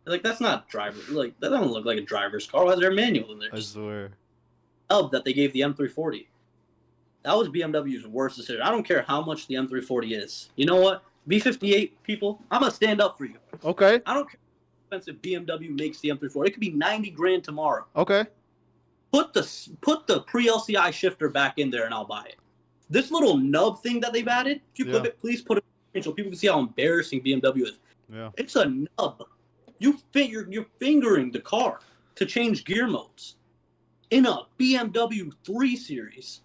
Like that's not driver. Like that doesn't look like a driver's car. Why is there a manual in there? I swear. Hub that they gave the M340. That was BMW's worst decision. I don't care how much the M340 is. You know what? B58 people, I'm gonna stand up for you. Okay. I don't care how expensive BMW makes the M340. It could be 90 grand tomorrow. Okay. Put the pre-LCI shifter back in there and I'll buy it. This little nub thing that they've added, if you clip Yeah. it, please put it in so people can see how embarrassing BMW is. Yeah. It's a nub. You're fingering the car to change gear modes in a BMW 3 Series.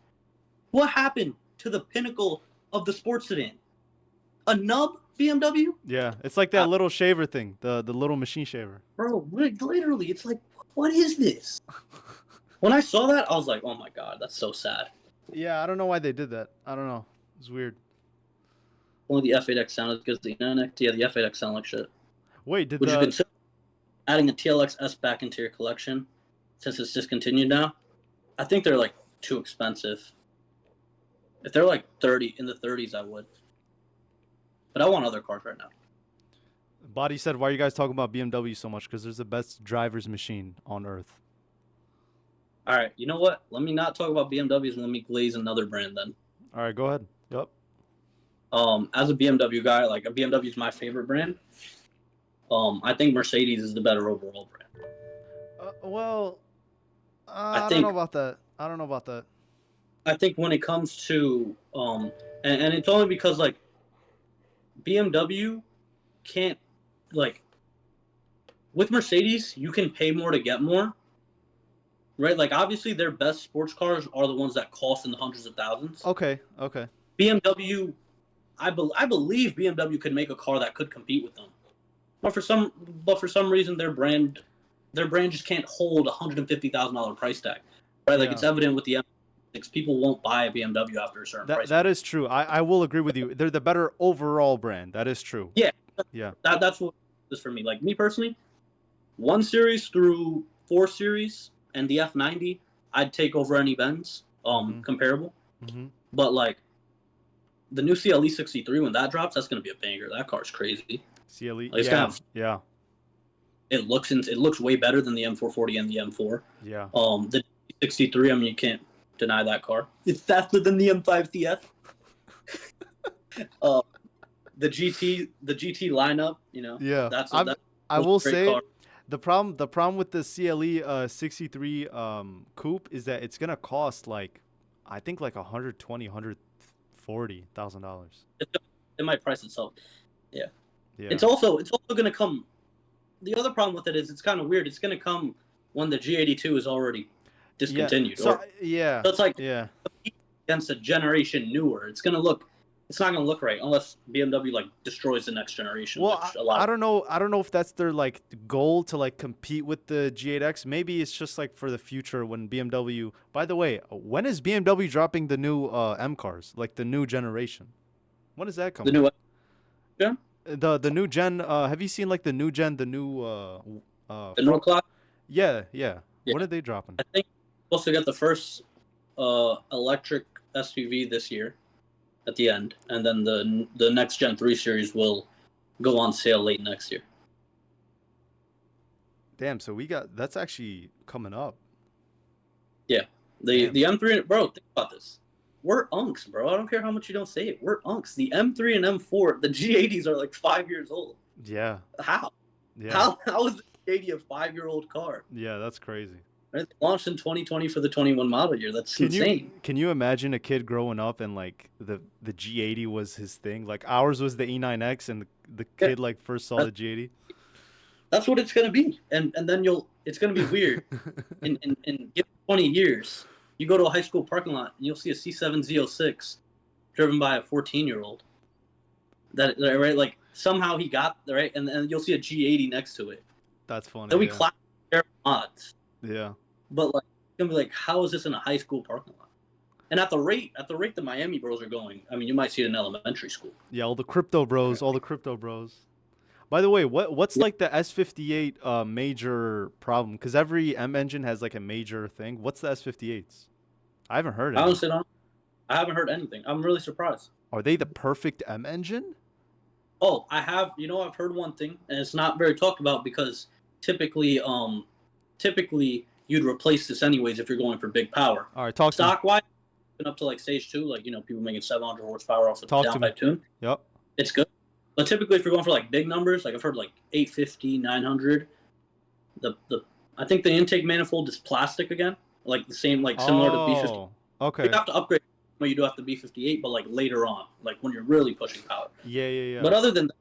What happened to the pinnacle of the sports sedan? A nub BMW? Yeah. It's like that little shaver thing. The little machine shaver. Bro, literally, it's like, what is this? When I saw that, I was like, oh my god, that's so sad. Yeah. I don't know why they did that. I don't know. It's weird. Only the F8X sounded because the NX, yeah, the F8X sound like shit. Wait. Did Would you the consider adding a TLX S back into your collection since it's discontinued now? I think they're like too expensive. If they're like 30 in the 30s, I would. But I want other cars right now. body said, "Why are you guys talking about BMW so much? Because there's the best driver's machine on earth." All right, you know what? Let me not talk about BMWs and let me glaze another brand then. All right. Go ahead. Yep. As a BMW guy, like a BMW is my favorite brand. I think Mercedes is the better overall brand. Well, I I don't think know about that. I don't know about that. I think when it comes to and it's only because like BMW can't like with Mercedes you can pay more to get more, right? Like obviously their best sports cars are the ones that cost in the hundreds of thousands. Okay. Okay. BMW, I believe BMW could make a car that could compete with them, but for some reason their brand just can't hold $150,000 price tag, right? Like Yeah. it's evident with the M6, people won't buy a BMW after a certain price. That is true. I will agree with you. They're the better overall brand. That is true. Yeah, Yeah. that's what it is for me. Like me personally, 1 Series through 4 Series and the F90, I'd take over any Benz, Mhm. comparable. Mhm. But like the new CLE 63 when that drops, that's gonna be a banger. That car's crazy. CLE. Like, it's gonna Yeah. have, Yeah. it looks way better than the M440 and the M4. Yeah. The 63, I mean, you can't deny that car. It's faster than the M5 TF. The GT lineup, you know, Yeah. that's I a will great say car. the problem with the CLE 63 coupe is that it's gonna cost like I think like $140,000. It might price itself. Yeah. Yeah. It's also gonna come. The other problem with it is it's kind of weird. It's gonna come when the G82 is already Yeah. discontinued, So or yeah. so it's like Yeah. against a generation newer. It's not gonna look right unless BMW like destroys the next generation. Well, Which a lot. I don't know. I don't know if that's their like goal to like compete with the G8X. Maybe it's just like for the future when BMW. By the way, when is BMW dropping the new M cars, like the new generation? When is that The coming? new yeah, The new gen. Have you seen like the new gen? The new the new class. Yeah, yeah. Yeah, When are they dropping? I think we're supposed to get the first electric SUV this year at the end, and then the next Gen 3 series will go on sale late next year. Damn. So we got that's actually coming up. Yeah, Damn. the M3, bro. Think about this. We're unks, bro. I don't care how much you don't say it. We're unks. The M3 and M4, the G80s are like 5 years old. Yeah. How? Yeah. How is the G80 a 5-year-old car? Yeah. That's crazy. Right? It launched in 2020 for the 21 model year. That's Can insane. you can you imagine a kid growing up and like the G80 was his thing? Like ours was the E9X and the Yeah, kid like first saw the G80. that's what it's gonna be, and then it's gonna be weird in 20 years. You go to a high school parking lot and you'll see a C7 Z06 driven by a 14-year-old. That right, like somehow he got right, and then you'll see a G80 next to it. That's funny. Then we Yeah. clap odds, Yeah. but like it's gonna be like, how is this in a high school parking lot? And at the rate the Miami bros are going, I mean, you might see it in elementary school. Yeah. All the crypto bros. All the crypto bros. By the way, what's like the S58 major problem? Because every M engine has like a major thing. What's the S58s? I haven't heard I any. honestly don't. I haven't heard anything. I'm really surprised. Are they the perfect M engine? Oh, I have. You know, I've heard one thing, and it's not very talked about because typically, typically you'd replace this anyways if you're going for big power. All right, talk to me. Stock wise, up to like stage 2, like, you know, people making 700 horsepower off of the Talk to me. downpipe tune. Yep. It's good. But typically, if you're going for like big numbers, like I've heard like 850, 900, I think the intake manifold is plastic again, like the same, like similar to B50. Oh, okay. You have to upgrade when you do have the B58, but like later on, like when you're really pushing power. Yeah. But other than that,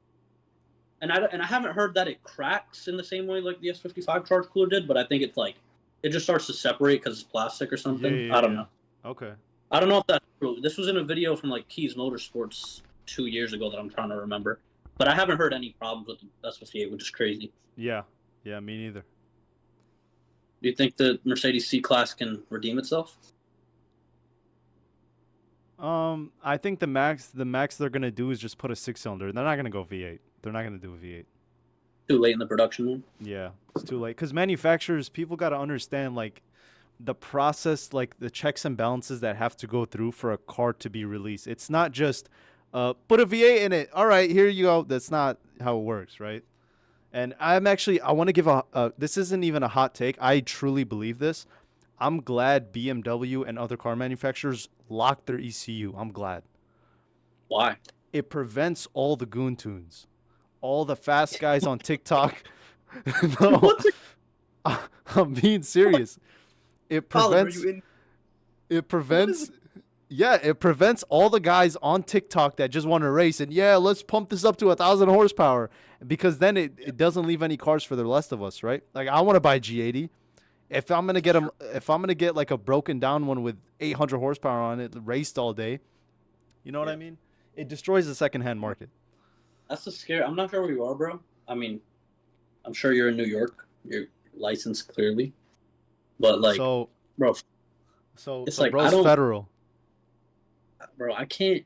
and I haven't heard that it cracks in the same way like the S55 charge cooler did, but I think it's like it just starts to separate because it's plastic or something. Yeah, I don't know. Okay. I don't know if that's true. This was in a video from like Keys Motorsports 2 years ago that I'm trying to remember. But I haven't heard any problems with the S58, which is crazy. Yeah, me neither. Do you think the Mercedes C-Class can redeem itself? I think the max they're gonna do is just put a 6-cylinder. They're not gonna go V8. They're not gonna do a V8. Too late in the production one? Yeah, it's too late. Because manufacturers, people gotta understand like the process, like the checks and balances that have to go through for a car to be released. It's not just put a V8 in it. All right, here you go. That's not how it works, right? And I want to give this isn't even a hot take. I truly believe this. I'm glad BMW and other car manufacturers locked their ECU. I'm glad. Why? It prevents all the goon tunes, all the fast guys on TikTok. No, I'm being serious. It prevents. It prevents. Yeah, it prevents all the guys on TikTok that just want to race and let's pump this up to 1,000 horsepower, because then it doesn't leave any cars for the rest of us, right? Like I want to buy G80. If I'm gonna get like a broken down one with 800 horsepower on it, raced all day, you know what I mean? It destroys the secondhand market. That's the scary. I'm not sure where you are, bro. I mean, I'm sure you're in New York. You're licensed clearly, but like, bro. So it's like bro's federal. Bro, I can't.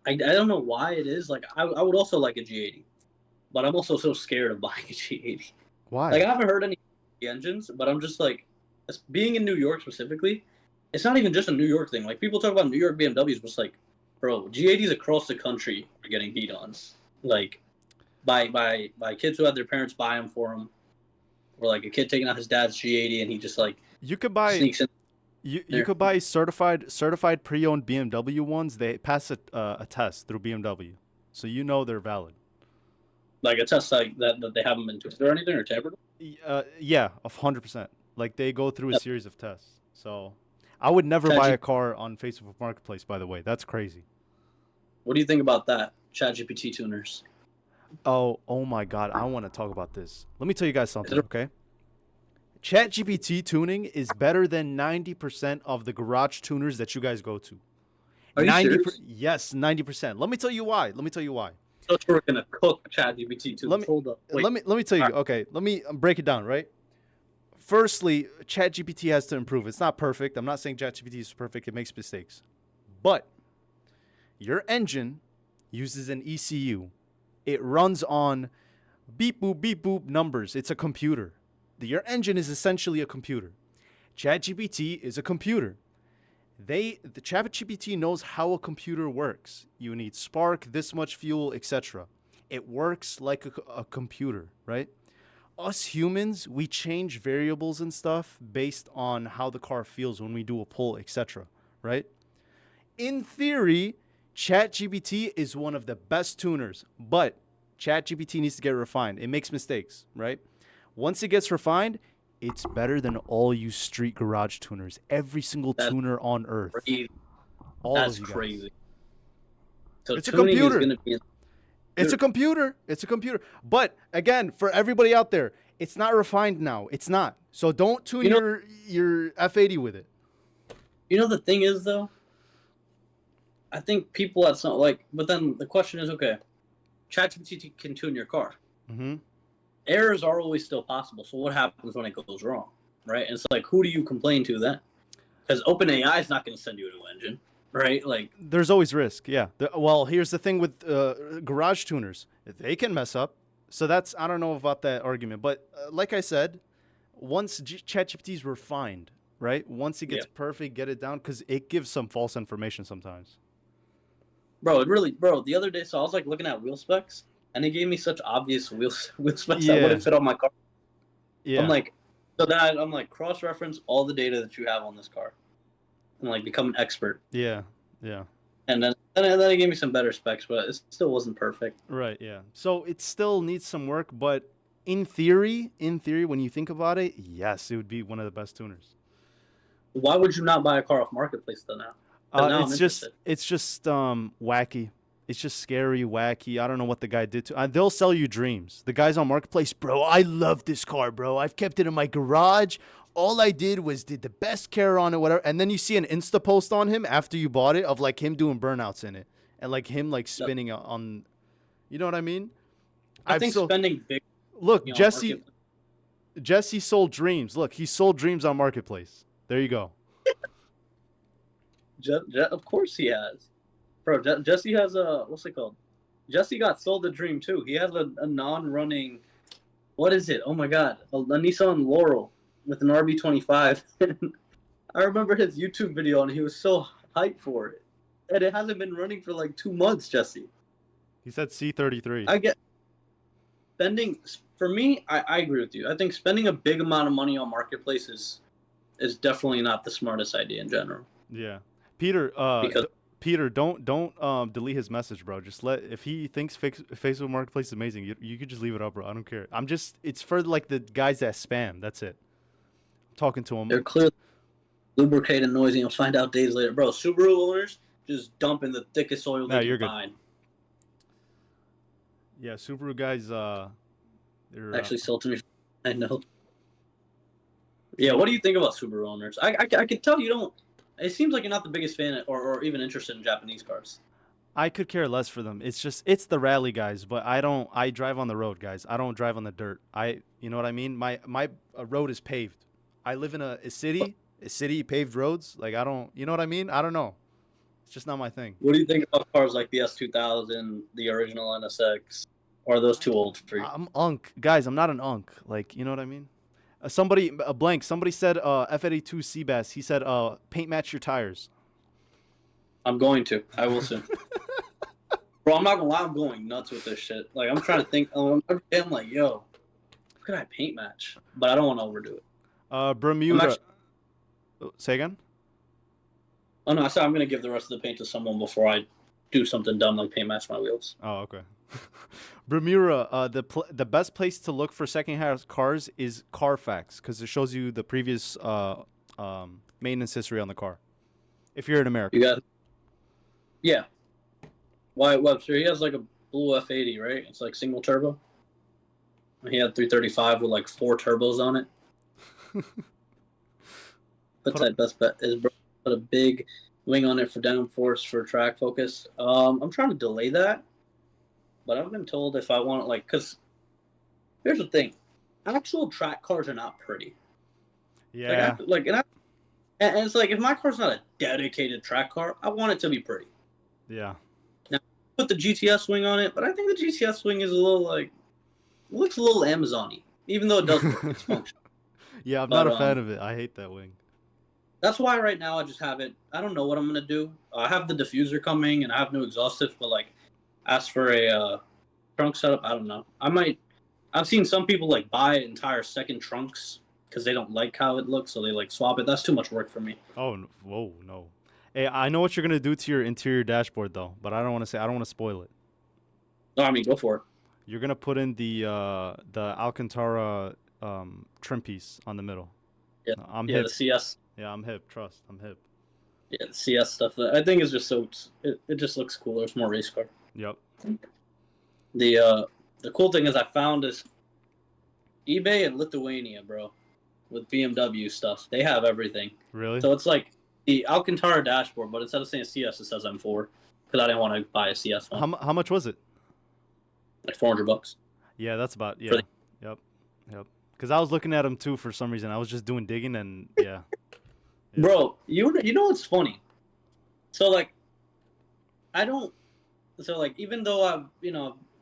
I don't know why it is. Like, I would also like a G80, but I'm also so scared of buying a G80. Why? Like, I haven't heard any engines, but I'm just like, being in New York specifically, it's not even just a New York thing. Like, people talk about New York BMWs, but it's like, bro, G80s across the country are getting beat on. Like, by kids who had their parents buy them for them, or like a kid taking out his dad's G80 and he just like you could buy sneaks in. You could buy certified pre-owned BMW ones. They pass a test through BMW, so you know they're valid. Like a test like that they haven't been twisted or anything or tampered? Yeah, 100%. Like they go through a series of tests. So I would never buy a car on Facebook Marketplace. By the way, that's crazy. What do you think about that? ChatGPT tuners. Oh my God! I want to talk about this. Let me tell you guys something, okay? ChatGPT tuning is better than 90% of the garage tuners that you guys go to. Are you serious? Yes, 90%. Let me tell you why. So we're gonna cook ChatGPT tuners. Hold up. Wait. Let me tell you. Okay, let me break it down. Right. Firstly, ChatGPT has to improve. It's not perfect. I'm not saying ChatGPT is perfect. It makes mistakes, but your engine uses an ECU. It runs on beep boop numbers. It's a computer. Your engine is essentially a computer. ChatGPT is a computer. The ChatGPT knows how a computer works. You need spark, this much fuel, etc. It works like a computer, right? Us humans, we change variables and stuff based on how the car feels when we do a pull, etc. Right? In theory, ChatGPT is one of the best tuners, but ChatGPT needs to get refined. It makes mistakes, right? Once it gets refined, it's better than all you street garage tuners. Every single tuner on earth. Crazy. That's crazy. So it's a computer. It's a computer. It's a computer. But again, for everybody out there, it's not refined now. It's not. So don't tune your F80 with it. You know the thing is though, I think people at some like, but then the question is, okay, ChatGPT can tune your car. Mm-hmm. Errors are always still possible. So what happens when it goes wrong, right? And it's like, who do you complain to then? Because OpenAI is not going to send you a new engine, right? Like, There's always risk. Yeah. Well, here's the thing with garage tuners. They can mess up. So that's, I don't know about that argument. But like I said, once ChatGPT is refined, right? Once it yeah, gets perfect, get it down, because it gives some false information sometimes. bro, it really, bro. The other day, so I was like looking at wheel specs, and it gave me such obvious wheel specs that Yeah. wouldn't fit on my car. I'm Yeah. like, so then I'm like cross reference all the data that you have on this car, and like become an expert. Yeah. Yeah. And then it gave me some better specs, but it still wasn't perfect. Right. Yeah. So it still needs some work, but in theory, when you think about it, yes, it would be one of the best tuners. Why would you not buy a car off marketplace though now? Because now I'm interested. It's just wacky. It's just scary, wacky. I don't know what the guy did to. They'll sell you dreams. The guys on marketplace, bro. I love this car, bro. I've kept it in my garage. All I did was did the best care on it, whatever. And then you see an Insta post on him after you bought it of like him doing burnouts in it and like him like No. spinning on. You know what I mean? I think spending big Look, on Jesse. market. Jesse sold dreams. Look, he sold dreams on marketplace. There you go. Of course he has, bro. Jesse has a what's it called? Jesse got sold a dream too. He has a non-running. What is it? Oh my god, a Nissan Laurel with an RB25. I remember his YouTube video and he was so hyped for it, and it hasn't been running for like 2 months. Jesse, He said C33. I get spending for me. I agree with you. I think spending a big amount of money on marketplace is definitely not the smartest idea in general. Yeah. Peter, Because Peter, don't delete his message, bro. Just if he thinks Facebook Marketplace is amazing, you could just leave it up, bro. I don't care. It's for like the guys that spam. That's it. I'm talking to him. they're clearly lubricated and noisy, and find out days later. Bro, Subaru owners just dumping the thickest oil No, they you're can good. find. Yeah, Subaru guys, they're Actually sold to me. I know. Yeah, what do you think about Subaru owners? I can tell you don't. It seems like you're not the biggest fan or even interested in Japanese cars. I could care less for them. It's the rally guys, but I don't. I drive on the road, guys. I don't drive on the dirt. You know what I mean. My road is paved. I live in a city paved roads. Like I don't. You know what I mean. I don't know. It's just not my thing. What do you think about cars like the S2000, the original NSX? Or are those too old for you? I'm unk, guys. I'm not an unk. Like you know what I mean. Blank. Somebody said F82 Seabass. He said paint match your tires. I'm going to. I will soon. Bro, I'm not gonna lie. I'm going nuts with this shit. Like I'm trying to think. I'm like, yo, what could I paint match? But I don't want to overdo it. Bermuda. Say again. Oh no, I said I'm gonna give the rest of the paint to someone before I do something dumb like paint match my wheels. Oh, okay. Bermuda, the best place to look for second-hand cars is Carfax because it shows you the previous maintenance history on the car. If you're in America. You got, yeah. Wyatt Webster, he has like a blue F80, right? It's like single turbo. He had 335 with like 4 turbos on it. What's that best bet? Is put a big wing on it for downforce for track focus. I'm trying to delay that, but I've been told if I want it, like, because here's the thing, actual track cars are not pretty. Yeah. And it's like if my car's not a dedicated track car, I want it to be pretty. Yeah. Now put the GTS wing on it, but I think the GTS wing is a little like looks a little Amazon-y, even though it does work. It's functional. Yeah, I'm not a fan of it. I hate that wing. That's why right now I just have it. I don't know what I'm gonna do. I have the diffuser coming and I have new exhaustive, but like, as for a trunk setup, I don't know. I've seen some people like buy entire second trunks because they don't like how it looks, so they like swap it. That's too much work for me. Oh, whoa, no. Hey, I know what you're gonna do to your interior dashboard though, but I don't want to spoil it. No, I mean go for it. You're gonna put in the Alcantara trim piece on the middle. Yeah, I'm hip. The CS. Yeah, I'm hip. Trust, I'm hip. Yeah, the CS stuff. I think is just so it just looks cooler. It's more race car. Yep. The cool thing is I found this eBay in Lithuania, bro, with BMW stuff. They have everything. Really? So it's like the Alcantara dashboard, but instead of saying CS, it says M4 because I didn't want to buy a CS one. How much was it? Like $400 Yeah, that's about for yeah. Yep. Yep. Because I was looking at them too for some reason. I was just doing digging and yeah. Yeah. Bro, you know what's funny? So like, I don't. So like, even though I've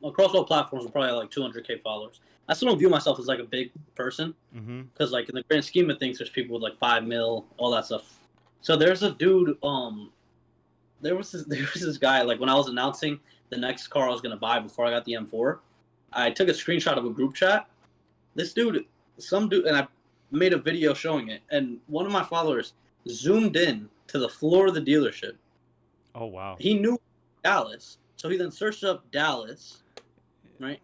across all platforms, I'm probably like 200K followers. I still don't view myself as like a big person Mm-hmm. because like in the grand scheme of things, there's people with like 5 mil, all that stuff. So there's a dude. There was this guy like when I was announcing the next car I was gonna buy before I got the M4. I took a screenshot of a group chat. This dude, some dude, and I made a video showing it. And one of my followers zoomed in to the floor of the dealership. Oh wow. He knew Dallas, so he then searched up Dallas, right?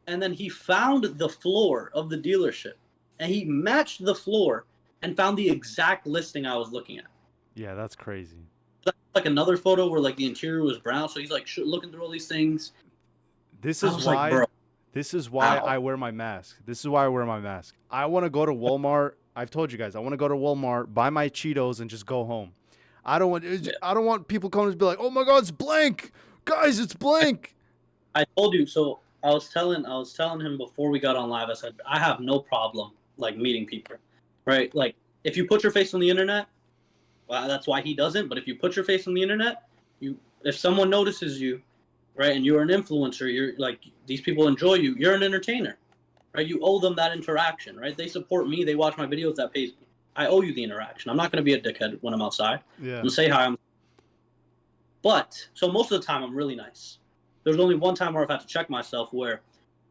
And then he found the floor of the dealership, and he matched the floor and found the exact listing I was looking at. Yeah, that's crazy. Like another photo where like the interior was brown, so he's like looking through all these things. This I is was like, why. bro, This is why how? I wear my mask. This is why I wear my mask. I want to go to Walmart. I've told you guys. I want to go to Walmart, buy my Cheetos, and just go home. I don't want. Yeah. I don't want people coming to be like, "Oh my God, it's Blankh, guys, it's Blankh." I told you. So I was telling him before we got on live. I said I have no problem like meeting people, right? Like if you put your face on the internet, well, that's why he doesn't. But if you put your face on the internet, if someone notices you, right, and you're an influencer, you're like these people enjoy you. You're an entertainer, right? You owe them that interaction, right? They support me. They watch my videos. That pays me. I owe you the interaction. I'm not going to be a dickhead when I'm outside. I'm Yeah. going to say hi. But so most of the time I'm really nice. There's only one time where I've had to check myself where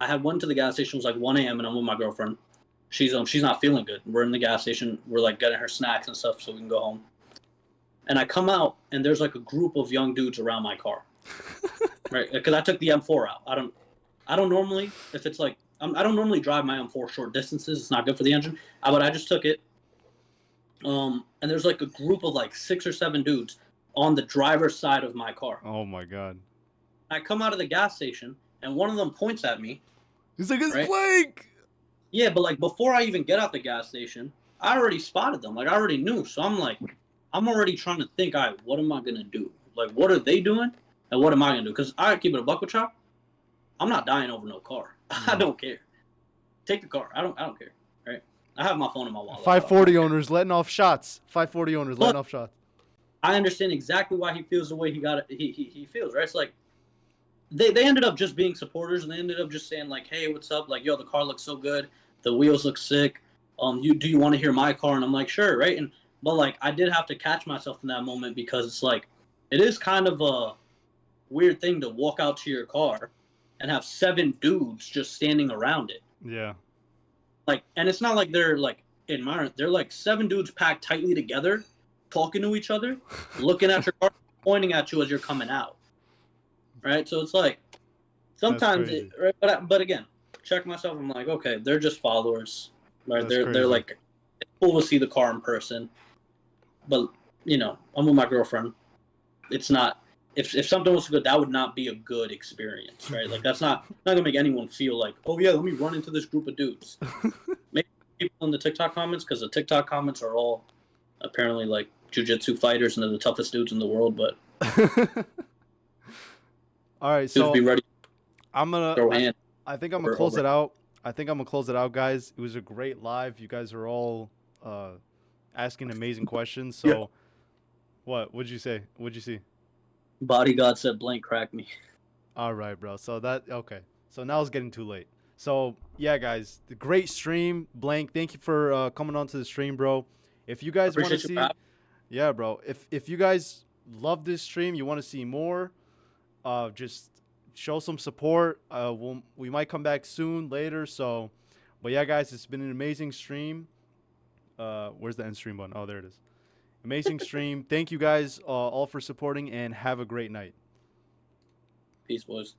I had went to the gas station. It was like 1 a.m. and I'm with my girlfriend. She's not feeling good. We're in the gas station. We're like getting her snacks and stuff so we can go home. And I come out and there's like a group of young dudes around my car, right? Because I took the M4 out. I don't normally if it's like I don't normally drive my M4 short distances. It's not good for the engine. But I just took it. And there's like a group of like 6 or 7 dudes on the driver's side of my car. Oh my God. I come out of the gas station and one of them points at me. He's like, "It's Right? Blankh." Yeah, but like before I even get out the gas station, I already spotted them. Like I already knew. So I'm like, I'm already trying to think, all right, what am I gonna do? Like, what are they doing, and what am I gonna do? Because I keep it a buck with y'all. I'm not dying over no car. I don't care. Take the car. I don't care. Right? I have my phone in my wallet. 540 owners letting off shots. 540 owners letting off shots. I understand exactly why he feels the way he got it. He feels right. It's like they ended up just being supporters, and they ended up just saying like, "Hey, what's up? Like, yo, the car looks so good. The wheels look sick. Do you want to hear my car?" And I'm like, "Sure, right." And but like, I did have to catch myself in that moment because it's like, it is kind of a weird thing to walk out to your car and have 7 dudes just standing around it. Yeah. Like, and it's not like they're like admiring. They're like 7 dudes packed tightly together, talking to each other, looking at your car, pointing at you as you're coming out. Right. So it's like sometimes crazy. right, but again, check myself. I'm like, okay, they're just followers. Right. That's They're crazy. like, it's cool to see the car in person, but I'm with my girlfriend. It's not. If something was good, that would not be a good experience, right? Like that's not gonna make anyone feel like, oh yeah, let me run into this group of dudes. Maybe people in the TikTok comments, because the TikTok comments are all apparently like jujitsu fighters and they're the toughest dudes in the world. But All right, dudes so be ready to I'm gonna. throw hands I think I'm gonna close it out. I think I'm gonna close it out, guys. It was a great live. You guys are all asking amazing questions. So, Yeah. what would you say? What'd you see? Bodyguard said Blankh cracked me. All right, bro. So okay. So now it's getting too late. So yeah, guys, the great stream, Blankh. Thank you for coming on to the stream, bro. If you guys want to Appreciate you, see, Pat. yeah, bro. If you guys love this stream, you want to see more, just show some support. We might come back soon later. So, but yeah, guys, it's been an amazing stream. Where's the end stream button? Oh, there it is. Amazing stream. Thank you guys all for supporting, and have a great night. Peace, boys.